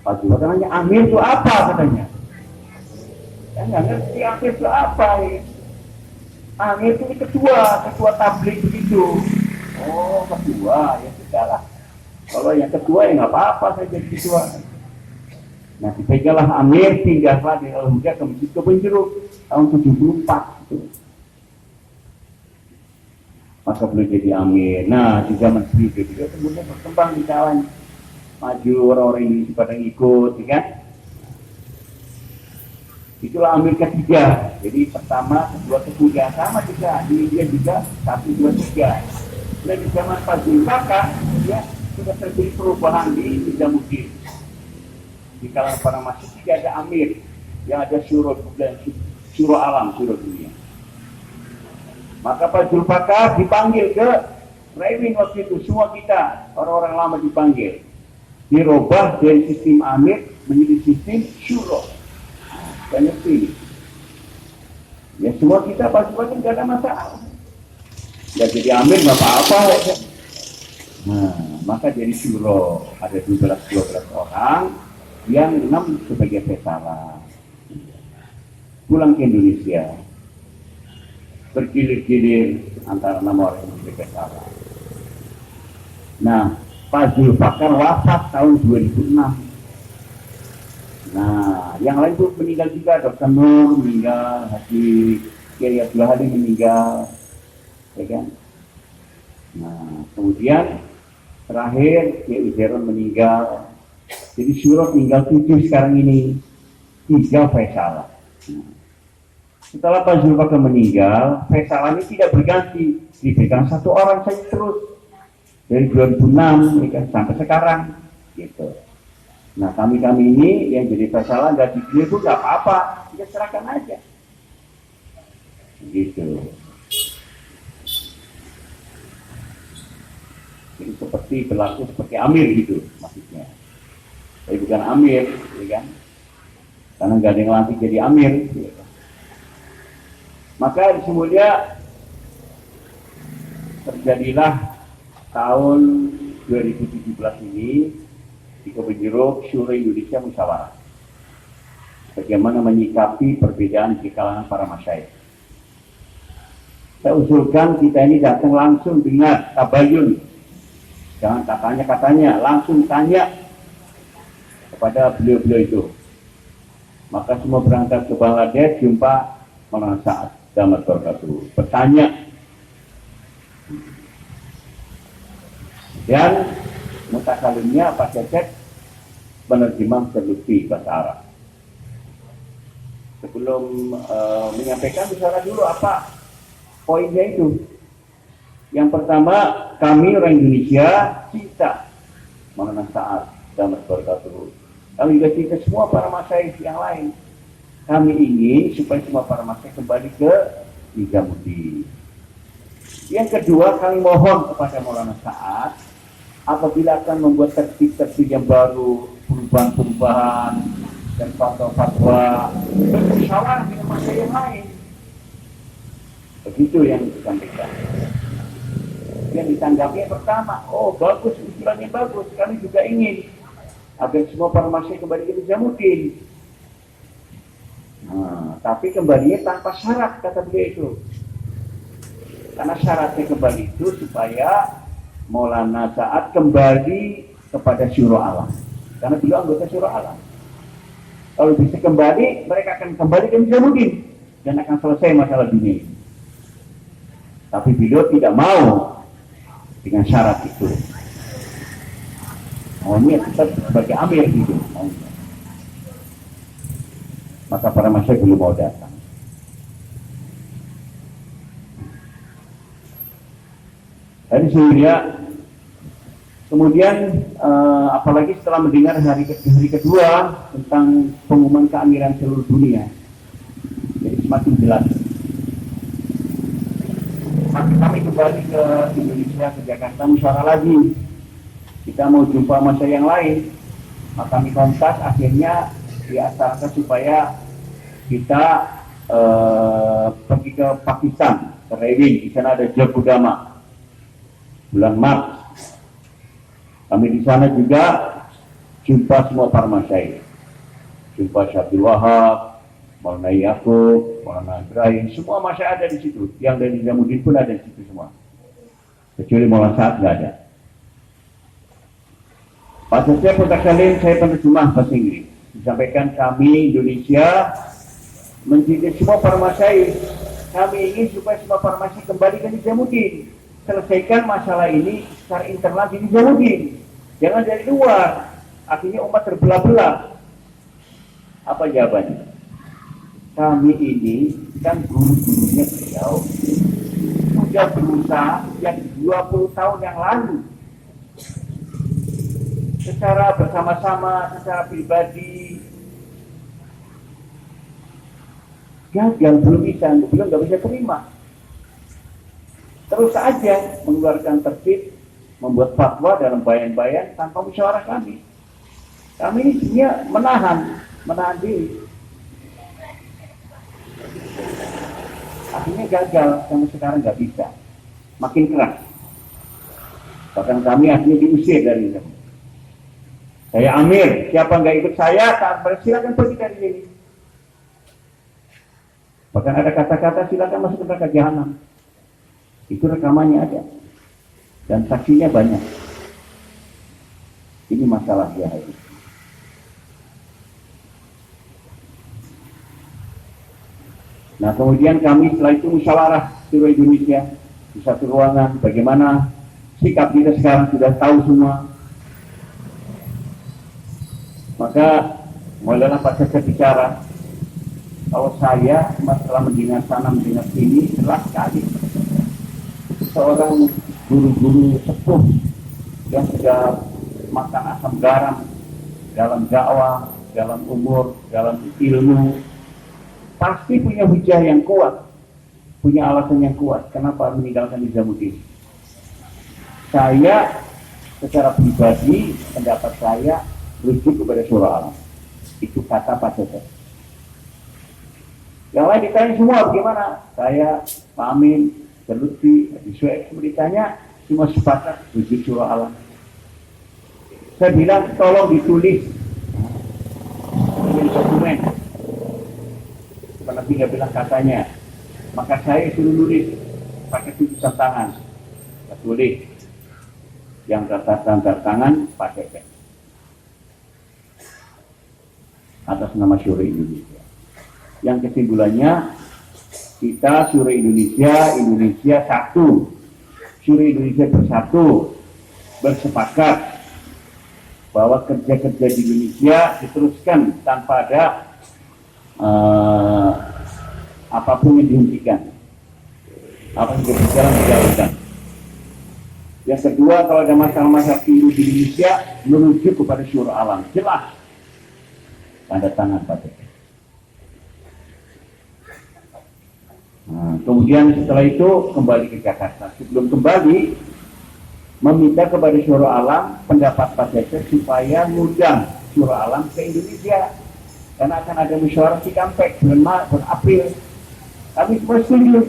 Pak Zulfakar nanya, amir itu apa katanya? Ya nggak ngerti amir itu apa ya. Amir itu ketua tabligh begitu. Oh ketua, ya sudahlah. Kalau yang ketua ya nggak apa-apa, saya jadi ketua. Nah dipeganglah amir, pindahlah dari Al-Huda ke Masjid Kebenjeruk tahun 74 itu. Maka beliau jadi amir. Nah di zaman itu beliau kemudian berkembang di kawan, maju orang-orang Indonesia pada ngikut, ya kan? Itulah amir ketiga. Jadi pertama, kedua, ketiga sama juga. Di India juga 1, 2, 3. Dan di zaman Pak Zulfakar, ya sudah terjadi perubahan di Nizamuddin. Di kalangan para masjid tidak ada amir, yang ada syuro dan syuro alam, syuro dunia. Maka Pak Zulfakar dipanggil ke Rewin waktu itu, semua kita orang-orang lama dipanggil. Dirubah dari sistem amir menjadi sistem syuro. Banyak pilih. Ya semua kita pasti nggak ada masalah. Ya jadi amir nggak apa-apa. Ya. Nah, maka jadi syuro ada 12 orang, yang 6 sebagai pesara. Pulang ke Indonesia, bergilir-gilir antara 6 orang yang sebagai pesara. Nah, Pak Zulfakar wafat tahun 2006. Nah, yang lain itu meninggal juga, Dr. Nur meninggal, Haji Kiai Abdul Halim meninggal, ya kan? Nah, kemudian terakhir Kiai Uzeron meninggal. Jadi syuro tinggal 7 sekarang ini, 3 Faisal. Nah, setelah Pak Zulfakar meninggal, Faisal ini tidak berganti, dipegang 1 orang saja terus dari 2006 ya kan, sampai sekarang, gitu. Nah kami ini yang jadi Faisal nggak dipilih itu nggak apa-apa, kita serahkan aja, gitu. Jadi berlaku seperti amir gitu maksudnya. Tapi bukan amir, ya kan? Karena nggak ada yang lantik jadi amir. Ya kan? Maka semuanya terjadilah tahun 2017 ini di Kebenjeruk Syuro Indonesia Musyawarah. Bagaimana menyikapi perbedaan di kalangan para masyayikh. Saya usulkan kita ini datang langsung dengan tabayun. Jangan katanya, langsung tanya kepada beliau-beliau itu. Maka semua berangkat ke Bangladesh, jumpa Maulana Sa'ad Damat Barakatuh. Bertanya. Dan mutakalimnya Pak Cecep penerjemah terlebih bahasa Arab. Sebelum menyampaikan, bicara dulu apa poinnya itu. Yang pertama, kami orang Indonesia cinta Maulana Sa'ad Assalamualaikum warahmatullahi wabarakatuh. Kami juga cerita semua para masyayikh yang lain. Kami ingin supaya semua para masyayikh kembali ke Nizamuddin. Yang kedua, kami mohon kepada Maulana Sa'ad apabila akan membuat tertib-tertib yang baru, perubahan-perubahan dan fatwa-fatwa, bermusyawarah dengan masyayikh yang lain. Begitu yang disampaikan. Yang ditanggapi yang pertama, oh bagus, usulannya bagus, kami juga ingin agar semua para masyayikh kembali ke Nizamuddin. Nah, tapi kembalinya tanpa syarat, kata beliau itu. Karena syaratnya kembali itu supaya Maulana Sa'ad kembali kepada Syuro Alam. Karena beliau anggota Syuro Alam. Kalau bisa kembali, mereka akan kembali ke Nizamuddin dan akan selesai masalah dunia ini. Tapi beliau tidak mau dengan syarat itu. Maunya tetap sebagai amir gitu. Maka para masyayikh belum mau datang. Jadi sehingga kemudian apalagi setelah mendengar hari kedua tentang pengumuman keamiran seluruh dunia, jadi semakin jelas. Maka kami kembali ke Indonesia, ke Jakarta, musyawarah lagi. Kita mau jumpa masyayikh yang lain. Maka kami kontak, akhirnya diasalkan supaya kita pergi ke Pakistan, ke Rawing. Di sana ada Jabudama. Bulan Maret. Kami di sana juga jumpa semua para masyayikh. Jumpa Syabdul Wahab, Maulana Yaakob, Maulana Ibrahim, semua masyayikh ada di situ. Yang dari Nizamuddin pun ada di situ semua. Kecuali Maulana Sa'ad nggak ada. Pada setiap pertemuan saya penerjemah bahasa Inggris. Disampaikan kami Indonesia mencintai semua para masyayikh. Kami ingin supaya semua para masyayikh kembali ke Nizamuddin. Selesaikan masalah ini secara internal di Nizamuddin. Jangan dari luar. Akhirnya umat terbelah-belah. Apa jawabannya? Kami ini kan guru-gurunya beliau sudah berusaha sejak 20 tahun yang lalu. Secara bersama-sama, secara pribadi, gagal, belum bisa, belum nggak bisa terima. Terus saja mengeluarkan tertib, membuat fatwa dalam bayan-bayan tanpa musyawarah kami. Kami ini sebenarnya menahan diri. Akhirnya gagal, sampai sekarang nggak bisa. Makin keras. Bahkan kami akhirnya diusir dari itu. Saya amir, siapa nggak ikut saya, silakan pergi dari sini. Bahkan ada kata-kata silakan masuk ke neraka jahanam. Itu rekamannya ada. Dan saksinya banyak. Ini masalah dia. Nah kemudian kami setelah itu musyawarah seluruh Indonesia di satu ruangan. Bagaimana sikap kita sekarang sudah tahu semua. Maka mulailah Pak Cecep bicara. Kalau saya setelah mendengar sana mendengar sini, jelas sekali seorang guru-guru sepuh yang sudah makan asam garam dalam dakwah, dalam umur, dalam ilmu, pasti punya hujah yang kuat, punya alasan yang kuat kenapa meninggalkan Nizamuddin. Saya secara pribadi, pendapat saya rujuk kepada Syuro Alam. Itu kata Pak Cecep. Yang lain ditanya semua bagaimana? Saya, Pak Amin, Lutfi, Suhaib, semua ditanya, semua sepakat rujuk Syuro Alam. Saya bilang tolong ditulis dokumen. Karena tidak bilang katanya, maka saya suruh nulis pakai tulisan tangan. Saya tulis yang tanda tangan pakai pen atas nama Syuro Indonesia. Yang kesimpulannya kita Syuro Indonesia satu, Syuro Indonesia bersatu, bersepakat bahwa kerja-kerja di Indonesia diteruskan tanpa ada apapun yang dihentikan, apa yang berjalan dijalankan. Yang kedua, kalau ada masalah-masalah di Indonesia, merujuk kepada syuro alam. Jelas. Tanda tangan Pak. Nah, kemudian setelah itu kembali ke Jakarta. Sebelum kembali, meminta kepada syuro alam pendapat Pak Cecep supaya ngundang syuro alam ke Indonesia. Karena akan ada musyawarah Cikampek bulan April. Kami semua setuju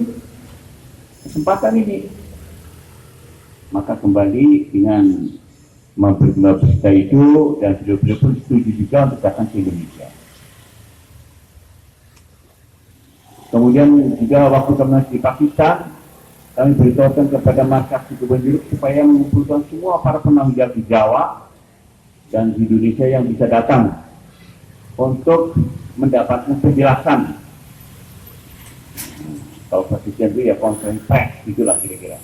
kesempatan ini. Maka kembali dengan memperkenalkan berita itu, dan beliau-beliau pun setuju juga untuk datang ke Indonesia. Kemudian juga waktu kami di Pakistan, kami beritahukan kepada markas gubernur supaya mengumpulkan semua para penanggung jawab di Jawa dan di Indonesia yang bisa datang untuk mendapatkan penjelasan. Kalau presiden itu ya konferensi pers, itulah kira-kira,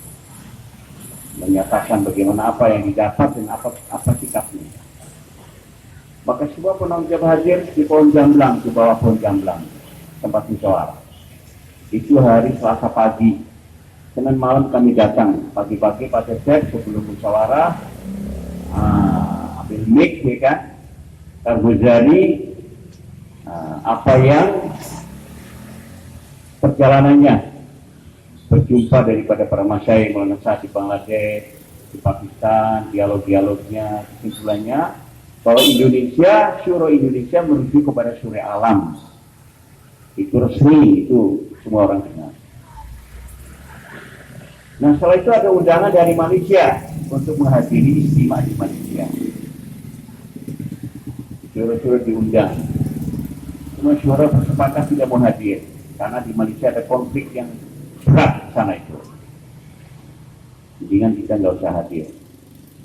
menyatakan bagaimana apa yang didapat dan apa sikapnya. Maka semua penanggung jawab hadir di pohon jamblang, di bawah pohon jamblang, tempat musyawarah. Itu hari Selasa pagi. Senin malam kami datang, pagi-pagi Pak Cecep sebelum musyawarah, ambil mic, ya kan, Karbuzari, apa yang perjalanannya berjumpa daripada para masyayikh Maulana Sa'ad di Bangladesh, di Pakistan, dialog-dialognya, kesimpulannya bahwa Indonesia, syuro Indonesia menuju kepada syuro alam. Itu resmi, itu semua orang dengar. Nah, setelah itu ada undangan dari Malaysia untuk menghadiri istimewa di Malaysia. Syuro-syuro diundang. Semua syuro bersepakat tidak mau hadir karena di Malaysia ada konflik yang berat sana itu. Jadi kita nggak usah hadir.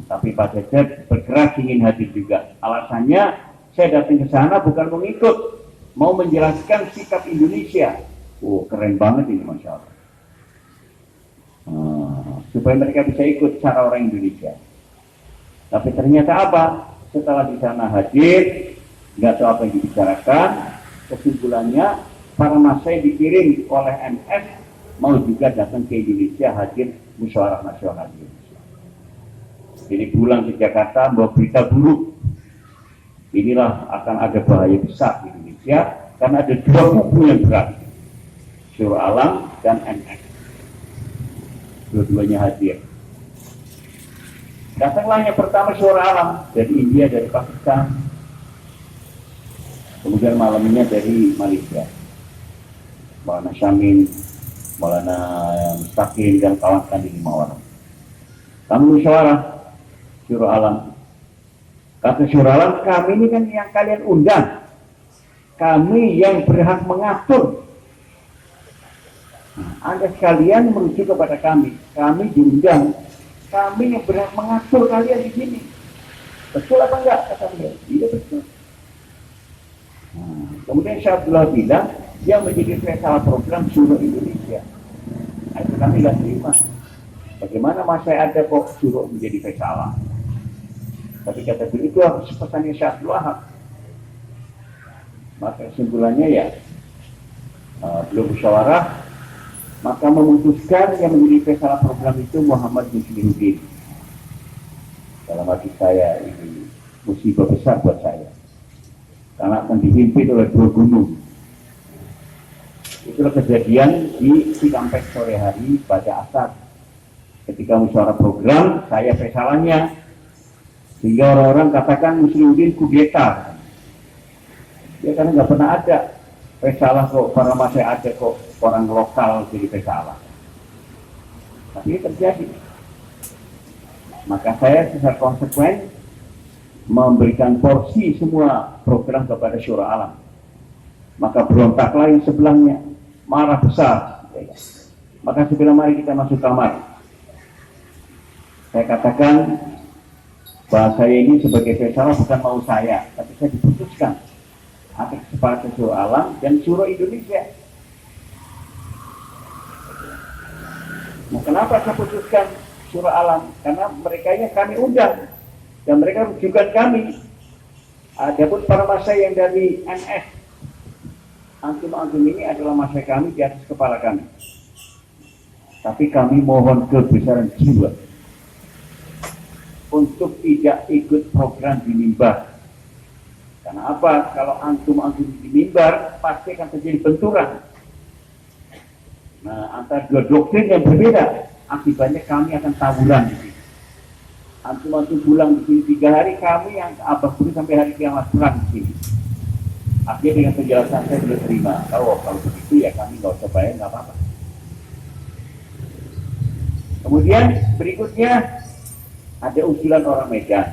Tapi Pak Cecep bergerak ingin hadir juga. Alasannya, saya datang ke sana bukan mengikut, mau menjelaskan sikap Indonesia. Keren banget ini, Masya Allah. Supaya mereka bisa ikut cara orang Indonesia. Tapi ternyata apa? Setelah di sana hadir, nggak tahu apa yang dibicarakan. Kesimpulannya, para masyayikh dikirim oleh MS mau juga datang ke Indonesia hadir musyawarah nasional Indonesia. Jadi pulang ke Jakarta bawa berita buruk. Inilah akan ada bahaya besar di Indonesia karena ada dua kubu yang berat, Syuro Alam dan MS. Dua-duanya hadir. Datanglah yang pertama Syuro Alam dari India, dari Pakistan, kemudian malamnya dari Malaysia. Maulana Syamin, Maulana Mustaqim dan kawan-kawan di 5 orang. Kami musyawarah Syuro Alam. Kata Syuro Alam, kami ini kan yang kalian undang. Kami yang berhak mengatur. Anda sekalian menuju kepada kami. Kami diundang. Kami yang berhak mengatur kalian di sini. Betul apa enggak? Kata beliau. Iya betul. Kemudian Syekh Abdullah bilang, yang menjadi salah program Syuro Indonesia. Nah, itu kami tidak terima. Bagaimana masa ada kok Syuro menjadi salah? Tapi kata beliau itu harus pesannya Syekh Abdul Wahab. Maka kesimpulannya ya, belum musyawarah, maka memutuskan yang menjadi salah program itu Muhammad Muslimuddin. Dalam hati saya ini musibah besar buat saya, karena akan dipimpin oleh dua gunung. Itulah kejadian di Cikampek sore hari pada asar. Ketika musyawarah program, saya pesalannya, sehingga orang-orang katakan Muslimuddin kudeta. Ya karena nggak pernah ada pesalah kok, para masih ada kok orang lokal jadi pesalah. Tapi ini terjadi. Maka saya secara konsekuen memberikan porsi semua program kepada Syuro Alam. Maka berontaklah yang sebelahnya, marah besar. Maka sebelum mari kita masuk kamar, saya katakan bahwa saya ini sebagai pesalah bukan mau saya, tapi saya diputuskan atas kesepakatan Syuro Alam dan Syuro Indonesia. Nah, kenapa saya putuskan Syuro Alam? Karena mereka yang kami undang dan mereka rujukan kami. Adapun para masyayikh yang dari NS, antum-antum ini adalah masyayikh kami di atas kepala kami. Tapi kami mohon kebesaran jiwa. untuk tidak ikut program di mimbar. Karena apa? Kalau antum di mimbar pasti akan terjadi benturan. Nah, antara dua doktrin yang berbeda, akibatnya kami akan tawuran di sini. Antum pulang di sini 3 hari, kami yang abah pun sampai hari kiamat pulang di sini. Akhirnya dengan penjelasan saya sudah terima. Kalau begitu ya kami nggak usah bayar, nggak apa-apa. Kemudian berikutnya ada usulan orang Medan.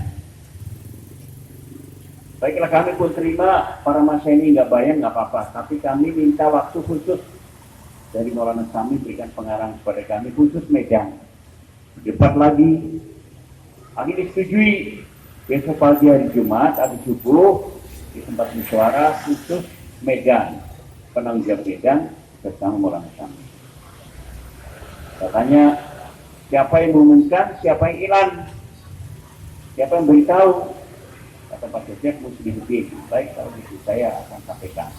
Baiklah, kami pun terima, para masa ini nggak bayar nggak apa-apa, tapi kami minta waktu khusus dari Maulana Sami berikan pengarang kepada kami khusus Medan. Debat lagi, akhirnya disetujui besok pagi hari Jumat habis subuh di tempat musyawarah khusus Medan, penanggung jawab Medan bersama Maulana Sami. Katanya siapa yang mengumumkan, siapa yang ilan, siapa yang beritahu. Kata Pak Cecep, Muslimuddin. Baik, kalau itu saya akan sampaikan.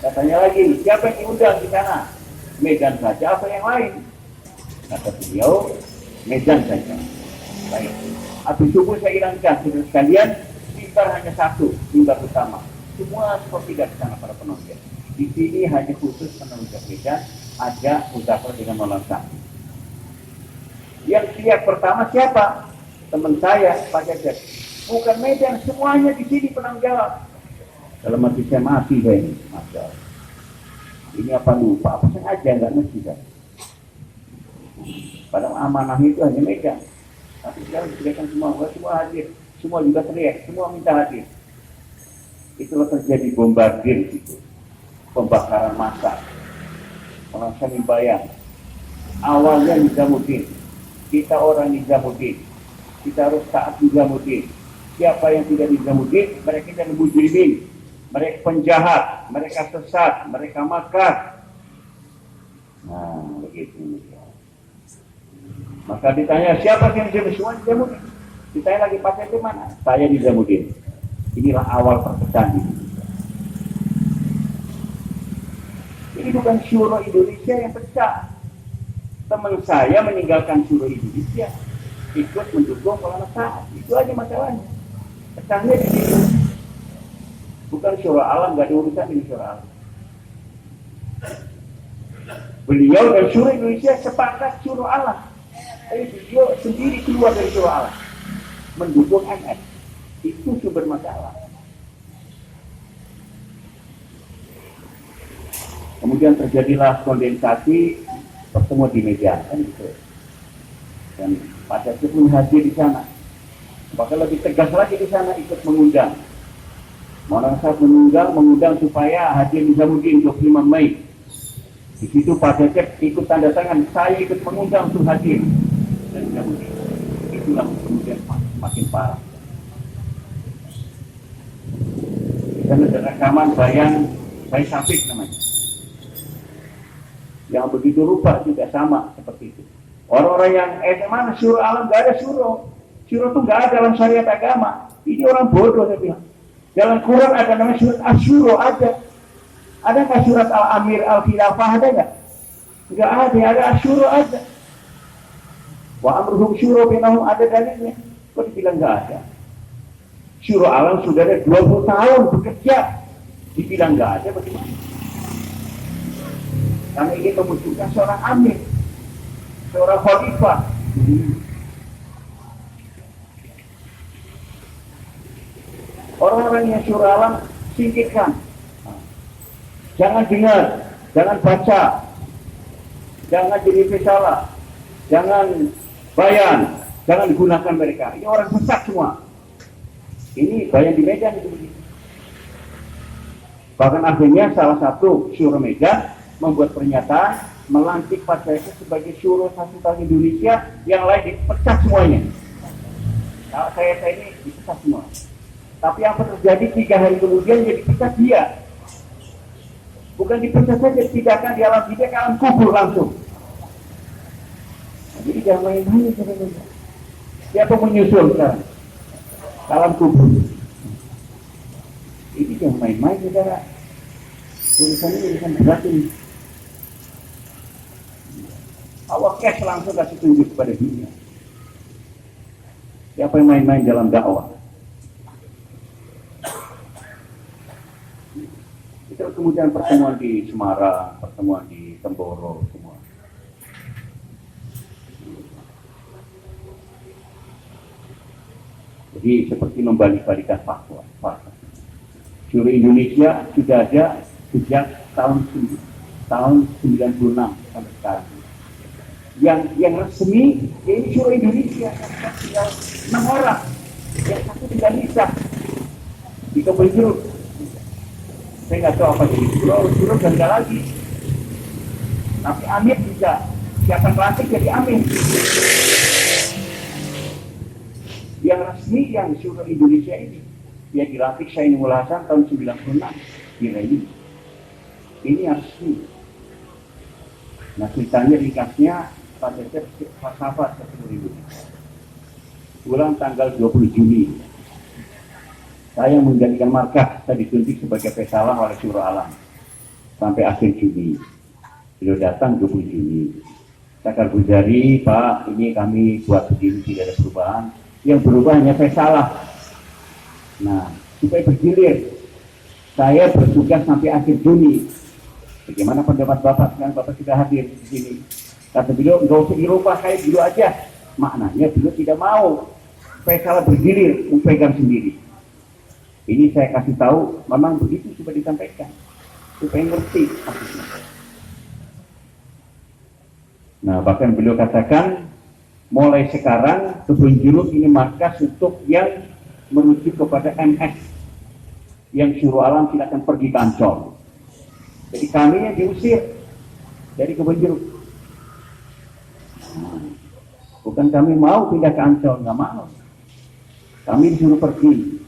Katanya lagi, siapa yang diundang di sana? Medan saja, apa yang lain? Kata beliau, Medan saja. Baik. Habis subuh saya ilangkan, saudara sekalian, mimbar hanya satu, mimbar utama. Semua seperti tidak di sana para penonton. Di sini hanya khusus penonton Medan, ada ucapan dengan Maulana. Yang siap pertama siapa? Teman saya, Pak Cecep. Bukan Medan, semuanya di sini penanggung jawab. Dalam hati saya mati saya ini, Masya Allah. Ini apa lupa? Apa sengaja nggak ngerti kan? Padahal amanah itu hanya Medan. Tapi sekarang disediakan semua hadir, semua juga teriak, semua minta hadir. Itulah terjadi bombardir itu, pembakaran massal, orang saling bayang. Awalnya Nizamuddin, kita orang Nizamuddin, kita harus taat Nizamuddin. Siapa yang tidak Nizamuddin, mereka adalah mujrimin, mereka penjahat, mereka sesat, mereka makar. Nah, begitu. Maka ditanya siapa yang Nizamuddin? Ditanya lagi pakai di mana? Saya Nizamuddin. Inilah awal perpecahan ini. Ini bukan syuro Indonesia yang pecah. Teman saya meninggalkan syuro Indonesia, ikut mendukung Maulana Sa'ad. Itu aja masalahnya. Pecahnya di sini. Bukan syuro alam, nggak ada urusan dengan syuro alam. Beliau dan syuro Indonesia sepakat syuro alam. Tapi beliau sendiri keluar dari syuro alam, mendukung MS. Itu sumber masalah. Kemudian terjadilah kondensasi, pertemuan di media, kan gitu. Dan Pak Cecep pun hadir di sana. Bahkan lebih tegas lagi di sana, ikut mengundang. Maulana Sa'ad mengundang supaya hadir Nizamuddin 25 Mei. Di situ Pak Cecep ikut tanda tangan, saya ikut mengundang untuk hadir. Dan Nizamuddin. Itulah kemudian makin parah. Dan ada rekaman bayang Bayi Safik namanya. Yang begitu rupa juga sama seperti itu. Orang-orang yang mana syuro alam, gak ada syuro. Syuro itu gak ada dalam syariat agama. Ini orang bodoh saya bilang. Dalam Quran ada namanya surat Asyuro, ada. Ada nggak surat Al-Amir Al-Khilafah, ada nggak? Nggak ada Asyuro ada. Wa amruhum syuro bainahum, ada dalilnya. Kok dibilang nggak ada? Syuro alam sudah ada 20 tahun bekerja. Dibilang nggak ada, bagaimana? Kami ingin memunculkan seorang amir, seorang khalifah. Orang-orang yang syuro alam singkirkan. Jangan dengar, jangan baca, jangan jadi risalah, jangan bayan, jangan digunakan mereka. Ini orang sesat semua. Ini bayan di Medan itu. Bahkan akhirnya salah satu syuro Medan membuat pernyataan melantik Pak Cecep sebagai syuro satu Indonesia, yang lain dipecat semuanya. Nah, saya ini dipecat semua. Tapi apa terjadi 3 hari kemudian jadi pecat dia. Bukan dipecat saja, tidakkan di alam tidak, ke alam kubur langsung. Nah, jadi jangan main-main sebenarnya. Siapa menyusul sekarang? Alam kubur. Ini jangan main-main saudara. Urusannya urusan berat ini. Allah cash langsung kasih tunjuk kepada dunia. Siapa yang main-main dalam dakwah? Itu kemudian pertemuan di Semarang, pertemuan di Temboro, semua. Jadi seperti membalik-balikan fakta. Syuro Indonesia sudah ada sejak tahun 96 sampai sekarang. Yang resmi ini Syuro Indonesia tinggal 6 orang, yang satu tinggal Nisa di Kebun. Saya nggak tahu apa jadi Syuro dan nggak lagi. Tapi Amir bisa siapa klasik jadi Amir. Yang resmi yang Syuro Indonesia ini dia dilantik Syainul Hasan tahun 96 kira ini yang resmi. Nah ceritanya ringkasnya Pak Cecep falsafat ke seluruh Indonesia. Ulang tanggal 20 Juni saya menjadikan markas, saya ditunjuk sebagai pesalah oleh Syuro Alam sampai akhir Juni. Beliau datang 20 Juni. Saya Guzari, Pak, ini kami buat begini tidak ada perubahan. Yang berubah hanya pesalah. Nah, supaya bergilir, saya bertugas sampai akhir Juni. Bagaimana pendapat Bapak? Sekarang Bapak sudah hadir di sini. Kata beliau, nggak usah dirubah, kayak dulu aja. Maknanya beliau tidak mau pesalah bergilir, pegang sendiri. Ini saya kasih tahu, memang begitu sudah disampaikan. Supaya ngerti maksudnya. Nah, bahkan beliau katakan, mulai sekarang Kebun Jeruk ini markas untuk yang menuju kepada MS. Yang Syuro Alam silakan pergi ke Ancol. Jadi kami yang diusir dari Kebun Jeruk. Nah, bukan kami mau pindah ke Ancol, nggak mau. Kami disuruh pergi.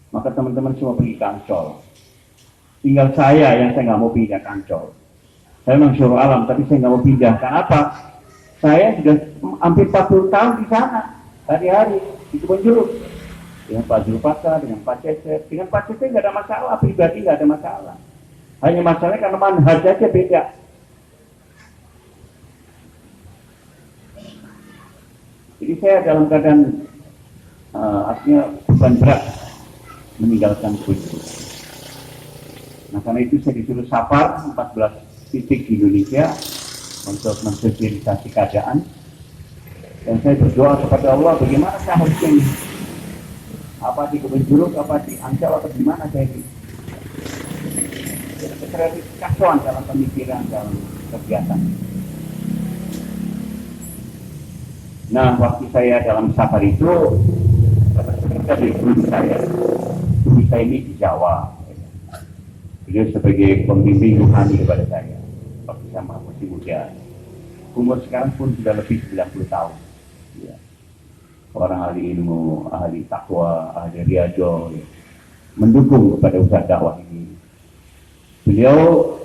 Maka teman-teman semua pergi ke Ancol. Tinggal saya yang saya nggak mau pindah ke Ancol. Saya memang Syuro Alam, tapi saya nggak mau pindah. Kenapa? Saya sudah hampir 40 tahun di sana, hari-hari di Kebun Jeruk. Dengan Pak Zulpaka, dengan Pak Cecep. Dengan Pak Cecep nggak ada masalah, pribadi nggak ada masalah. Hanya masalahnya karena manhaj aja beda. Jadi saya dalam keadaan artinya beban berat meninggalkan Kebun Jeruk. Nah karena itu saya disuruh safar 14 titik di Indonesia untuk mensosialisasi keadaan, dan saya berdoa kepada Allah bagaimana saya harus ini, apa di Kebun Jeruk, apa di Ancol, atau di mana saya ini. Jadi kacauan dalam pemikiran, dalam kegiatan. Nah waktu saya dalam safar itu dari guru saya ini di Jawa. Beliau sebagai pembimbing rohani kepada saya waktu saya masih muda. Umur sekarang pun sudah lebih 90 tahun. Ya. Orang ahli ilmu, ahli takwa, ahli riyadhah, ya. Mendukung kepada usaha dakwah ini. Beliau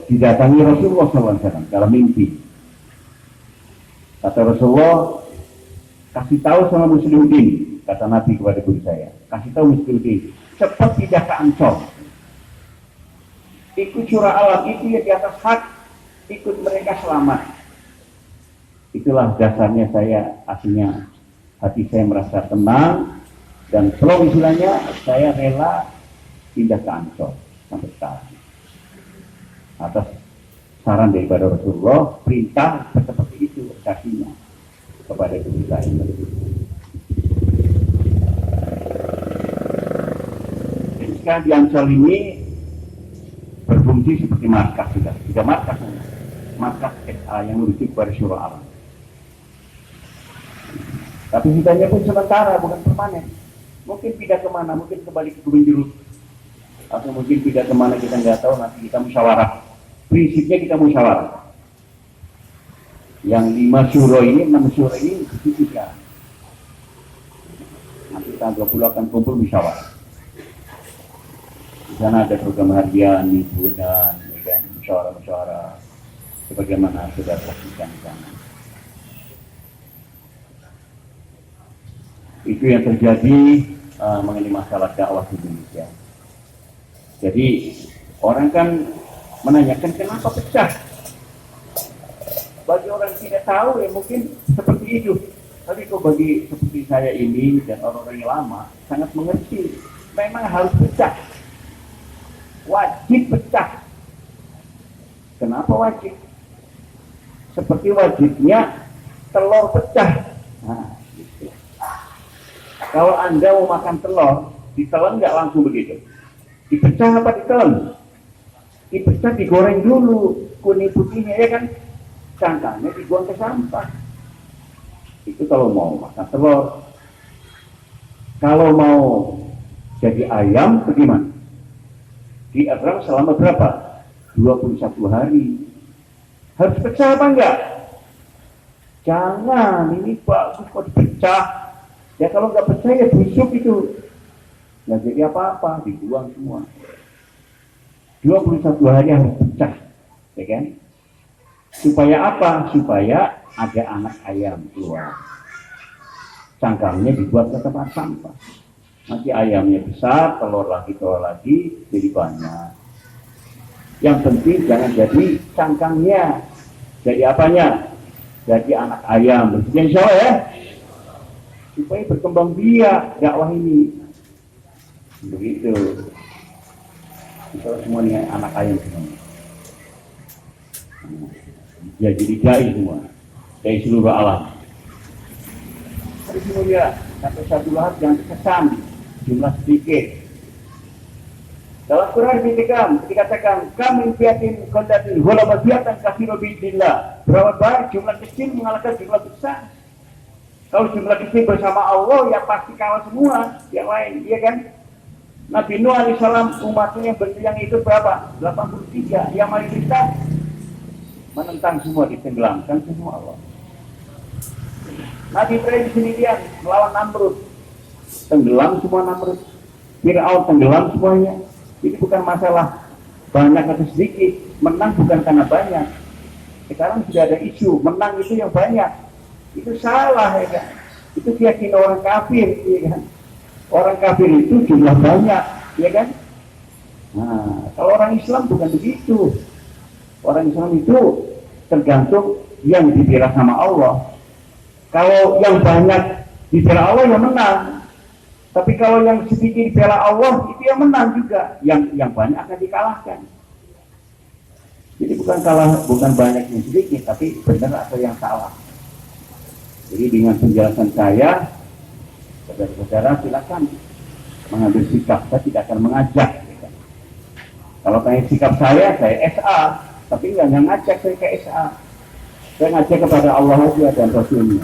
didatangi Rasulullah SAW dalam mimpi. Kata Rasulullah, kasih tahu sama Muslimuddin, kata Nabi kepada guru saya, kasih tahu Muslimuddin, cepat tidak ke Ancol. Ikut Syuro Alam, itu yang di atas hak, ikut mereka selamat. Itulah dasarnya saya, aslinya hati saya merasa tenang, dan kalau istilahnya saya rela pindah ke Ancol sampai sekarang. Atas saran daripada Rasulullah, perintah seperti itu kasihnya kepada diri saya. Jadi sekarang di Ancol ini berfungsi seperti markas sudah markas SA yang merujuk kepada Syuro Alam. Tapi hidupnya pun sementara, bukan permanen. Mungkin pindah kemana, mungkin kembali ke Kebun Jeruk, atau mungkin pindah kemana kita nggak tahu. Nanti kita musyawarah. Prinsipnya kita musyawarah. Yang 5 syuro ini, 6 syuro ini begitu ya. Nanti tahun 20 akan kumpul musyawarah. Di sana ada program harian, liburan, musyawarah-musyawarah, sebagaimana sudah saksikan di sana. Itu yang terjadi mengenai masalah dakwah di Indonesia. Jadi orang kan menanyakan kenapa pecah. Bagi orang yang tidak tahu ya mungkin seperti itu. Tapi kok bagi seperti saya ini dan orang-orang yang lama sangat mengerti, memang harus pecah, wajib pecah. Kenapa wajib? Seperti wajibnya telur pecah. Nah, gitu. Kalau Anda mau makan telur, ditelan nggak langsung begitu? Dipecah apa ditelan? Dipecah, digoreng dulu kuning putihnya, ya kan? Cangkangnya dibuang ke sampah. Itu kalau mau makan telur. Kalau mau jadi ayam, bagaimana? Dierang selama berapa? 21 hari. Harus pecah apa enggak? Jangan, ini bagus kok dipecah. Ya kalau nggak pecah ya busuk itu. Nggak jadi apa-apa, dibuang semua. 21 hari harus pecah, ya kan? Supaya apa? Supaya ada anak ayam keluar. Cangkangnya dibuat ke tempat sampah. Nanti ayamnya besar, telur lagi, jadi banyak. Yang penting jangan jadi cangkangnya. Jadi apanya? Jadi anak ayam. Insya Allah ya. Supaya berkembang biak dakwah ini. Begitu. Kita semuanya anak ayam semua. Ya jadi dai semua. Dari seluruh alam. Tapi semuanya sampai satu lahap yang terkesan. Jumlah sedikit. Dalam Quran dikatakan kami fiatin kondatin ghalaba fiatan katsira biidznillah. Berapa banyak jumlah kecil mengalahkan jumlah besar. Kalau jumlah kecil bersama Allah ya pasti kalah semua yang lain, iya kan? Nabi Nuh alaihissalam umatnya yang itu berapa? 83. Yang mayoritas menentang semua, ditenggelamkan semua Allah. Nabi Ibrahim sendirian melawan Namrud, tenggelam semua Namrud. Fir'aun tenggelam semuanya. Ini bukan masalah banyak atau sedikit, menang bukan karena banyak. Sekarang sudah ada isu menang itu yang banyak, itu salah ya kan? Itu keyakinan orang kafir, ya kan? Orang kafir itu jumlah banyak, ya kan? Nah, kalau orang Islam bukan begitu. Orang Islam itu tergantung yang dibela sama Allah. Kalau yang banyak dibela Allah yang menang. Tapi kalau yang sedikit dibela Allah itu yang menang juga. Yang banyak akan dikalahkan. Jadi bukan banyak yang sedikit, tapi benar atau yang salah. Jadi dengan penjelasan saya, saudara-saudara silakan mengambil sikap. Saya tidak akan mengajak. Kalau kayak sikap saya SA, tapi nggak ngajak saya ke SA. Saya ngajak kepada Allah aja dan Rasulnya.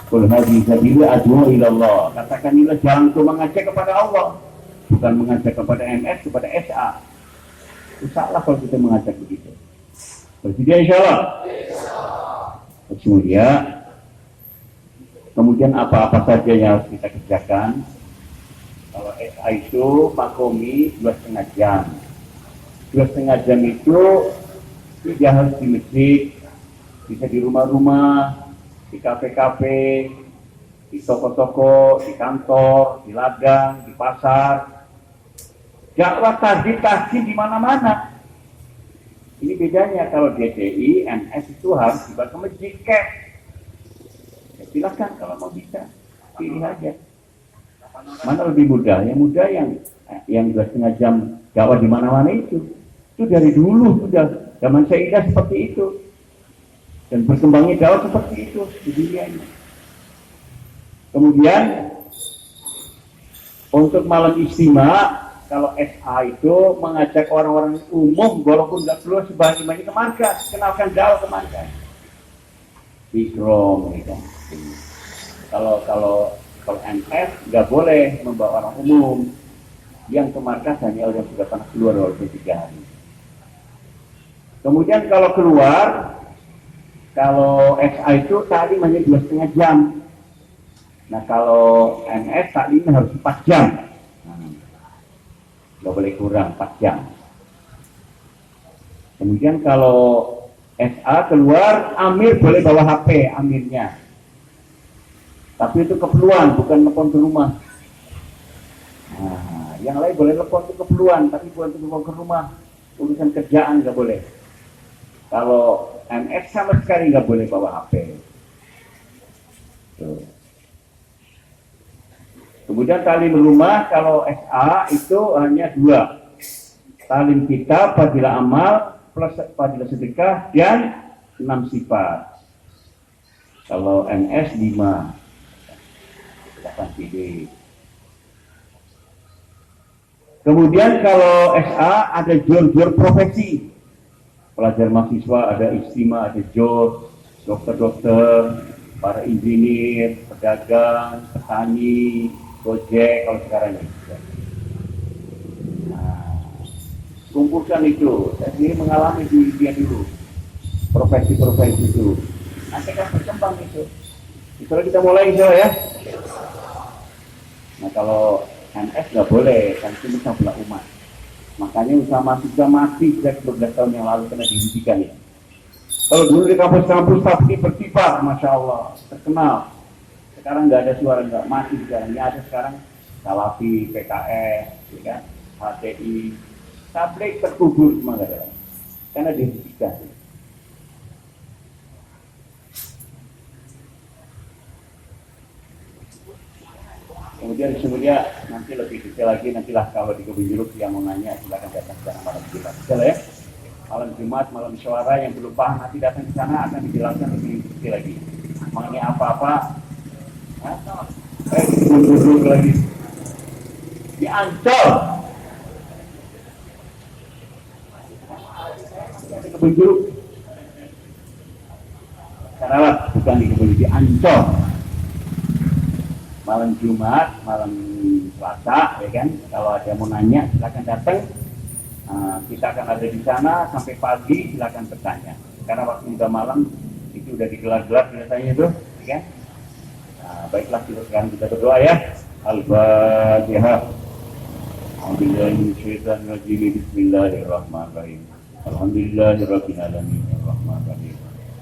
Qul hadhihi sabili ad'u ila Allah. Katakan inilah jalanku mengajak kepada Allah, bukan mengajak kepada MS, kepada SA. Itu salah kalau kita mengajak begitu. Bersedia insyaallah. Kemudian apa-apa saja yang harus kita kerjakan. Kalau SA itu makomi 2,5 jam. 2,5 jam itu tidak harus di masjid, bisa di rumah-rumah, di kafe-kafe, di toko-toko, di kantor, di ladang, di pasar. Dakwah tahdzib di mana-mana. Ini bedanya kalau DTI, MS itu harus dibawa ke masjid kek. Ya, silakan kalau mau bisa, pilih aja. Mana lebih mudah? Yang mudah yang 2,5 jam dakwah di mana-mana itu. Itu dari dulu sudah zaman Sayyidah seperti itu. Dan berkembangnya dakwah seperti itu di dunia ini. Kemudian untuk malam istimewa, kalau SA itu mengajak orang-orang umum walaupun nggak keluar sebanyak-banyaknya ke markas, kenalkan dakwah ke markas. Ikrom, gitu. Kalau MS nggak boleh membawa orang umum. Yang ke markas hanya orang yang sudah pernah keluar walaupun 3 hari. Kemudian kalau keluar, kalau SA itu taklim hanya 2,5 jam. Nah kalau MS taklimnya harus 4 jam. Nggak boleh kurang 4 jam. Kemudian kalau SA keluar, Amir boleh bawa HP Amirnya. Tapi itu keperluan, bukan telepon ke rumah. Nah, yang lain boleh telepon itu keperluan, tapi bukan telepon ke rumah. Urusan kerjaan nggak boleh. Kalau MS sama sekali nggak boleh bawa HP. Tuh. Kemudian talim rumah kalau SA itu hanya 2. Talim kitab, fadilah amal, plus fadilah sedekah, dan 6 sifat. Kalau MS 5. Silahkan pilih. Kemudian kalau SA ada jor-jor profesi. Pelajar mahasiswa ada istima, ada jor, dokter-dokter, para insinyur, pedagang, petani, gojek kalau sekarang ini. Nah, kumpulkan itu. Saya sendiri mengalami di India dulu profesi-profesi itu. Nanti kan berkembang itu. Misalnya kita mulai insya Allah ya. Nah kalau MS nggak boleh, kan itu bisa belah umat. Makanya usaha mahasiswa mati sejak 12 tahun yang lalu kena dihentikan ya. Kalau dulu di kampus-kampus tapi bersifat, masya Allah, terkenal. Sekarang nggak ada suara, nggak mati sekarang. Ini ada sekarang Salafi, PKS, ya kan? HTI, tablik terkubur semua ada. Karena dihentikan. Kemudian semuanya nanti lebih detail lagi, nantilah kalau di Kebun Jeruk yang mau nanya silakan datang ke sana malam Jumat. Betul ya? Malam Jumat, malam suara yang belum paham nanti datang ke sana akan dijelaskan lebih detail lagi. Mengenai apa-apa, duduk lagi di Ancol, di Kebun Jeruk, Sarawak, bukan di Kebun Jeruk, di Ancol. Malam Jumat, malam Selasa, ya kan? Kalau ada yang mau nanya, silakan datang. Kita akan ada di sana sampai pagi, silakan bertanya. Karena waktu udah malam, itu udah digelar-gelar biasanya itu, ya kan? Baiklah, sekarang kita berdoa ya. Al-Fatihah. Alhamdulillahirrahmanirrahim. Bismillahirrahmanirrahim. Alhamdulillahirabbil alamin. Arrahmanirrahim.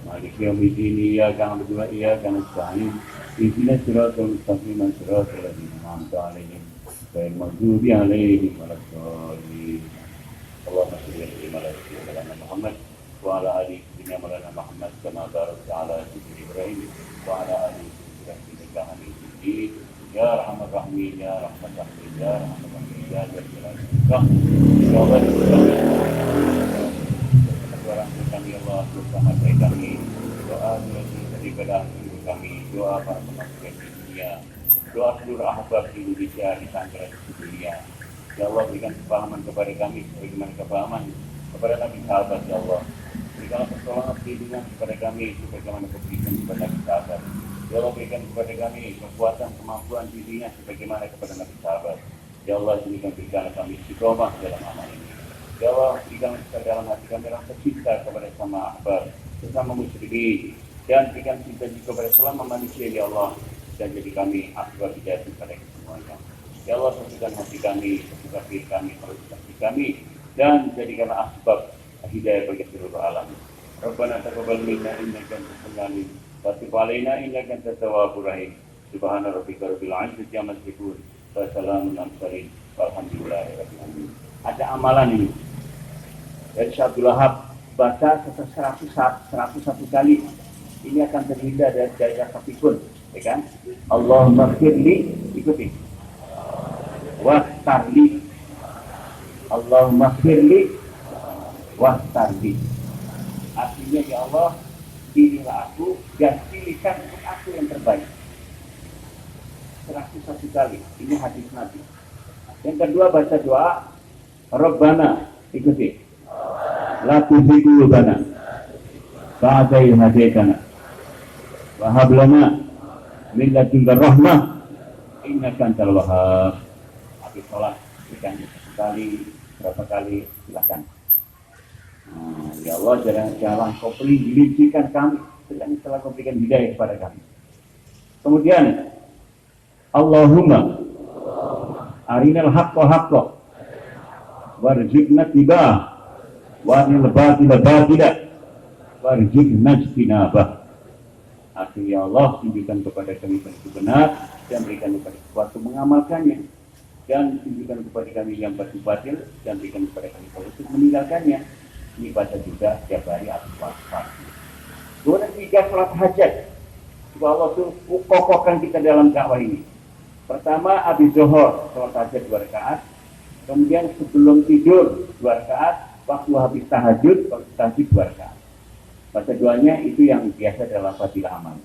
Maliki yaumiddin. Iyyaka na'budu wa iyyaka nasta'in. Ihdinas siratal mustaqim, siratal ladzina an'amta 'alaihim ghairil maghdubi 'alaihim waladdallin. Allahumma shalli ala Muhammad wa ala ali sayyidina Muhammad kama barakta ala sayyidina Ibrahim wa ala ali sayyidina Hamid. Ya Rahman Rahim, ya Rahman Rahim, ya Rahman Rahim, ya Jalal ya Allah. Orang kami Allah bersama kami, doa dari ibadah kami, doa para pemakai di dunia, doa seluruh ahbab di Indonesia di Santara di dunia. Ya Allah, berikan kepahaman kepada kami sebagaimana kepahaman kepada Nabi sahabat. Ya Allah, berikanlah pertolongan perlindungan kepada kami sebagaimana keberikan kepada Nabi sahabat. Ya Allah, berikan kepada kami kekuatan kemampuan dirinya sebagaimana kepada Nabi sahabat. Ya Allah, berikanlah kami istiqomah dalam amal ini. Ya Allah, berikanlah kita dalam hati kami rasa cinta kepada sama ahbab, sesama muslimin, dan berikan cinta juga kepada selama manusia, ya Allah, dan jadi kami asbab hidayah kepada semuanya. Ya Allah, satukan hati kami, satukan diri kami, satukan hati kami, dan jadikanlah asbab hidayah bagi seluruh alam. Rabbana taqabbal minna innaka antas samiul alim wa tub alaina innaka antat tawwabur rahim. Subhana rabbika rabbil izzati amma yasifun wa salamun alal mursalin walhamdulillahi rabbil alamin. Ada amalan ini dari Syabdul Wahab, baca 101 kali. Ini akan terhindar dari rasa pikun, ya kan? Allahumma firli, ikuti. Wahtarli. Allahumma firli wahtarli. Artinya, ya Allah, pilihlah aku dan pilihkan untuk aku yang terbaik. 101 kali. Ini hadis Nabi. Yang kedua, baca doa Rabbana, ikuti. La tuzigh qulubana ba'da idh hadaytana wa hab lana min ladunka rahmah innaka antal wahhab. Habis sholat sekali, berapa kali silakan. Ya Allah, jangan kau pelihara kami setelah kau berikan hidayah kepada kami. Kemudian Allahumma arinal haqqa haqqa warzuqna tibaa wa arnil batila batila warzuqna ijtinabah. Artinya, ya Allah, tunjukkan kepada kami yang itu benar dan berikan kepada sesuatu mengamalkannya, dan tunjukkan kepada kami yang batil dan berikan kepada kami untuk meninggalkannya. Ini baca juga setiap hari atau pagi. Kemudian 3 salat hajat. Supaya Allah tuh kokohkan kita dalam dakwah ini. Pertama, habis zuhur, sholat tahajud 2 rakaat. Kemudian sebelum tidur 2 rakaat. Waktu habis tahajud 2 rakaat. Baca doanya itu yang biasa dalam fadilah amal.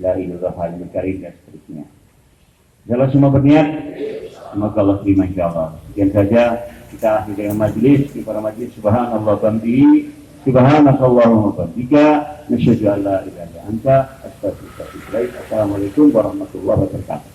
La ilaha illallah karim dan seterusnya. Kalau semua berniat, semoga Allah terima insyaallah. Sekian saja kita akhiri dengan majlis. Di para majlis subhanallah bihamdihi, subhanakallahumma wa bihamdika, nasyhadu an la ilaha illa anta, astaghfiruka wa atubu ilaik. Assalamualaikum warahmatullahi wabarakatuh.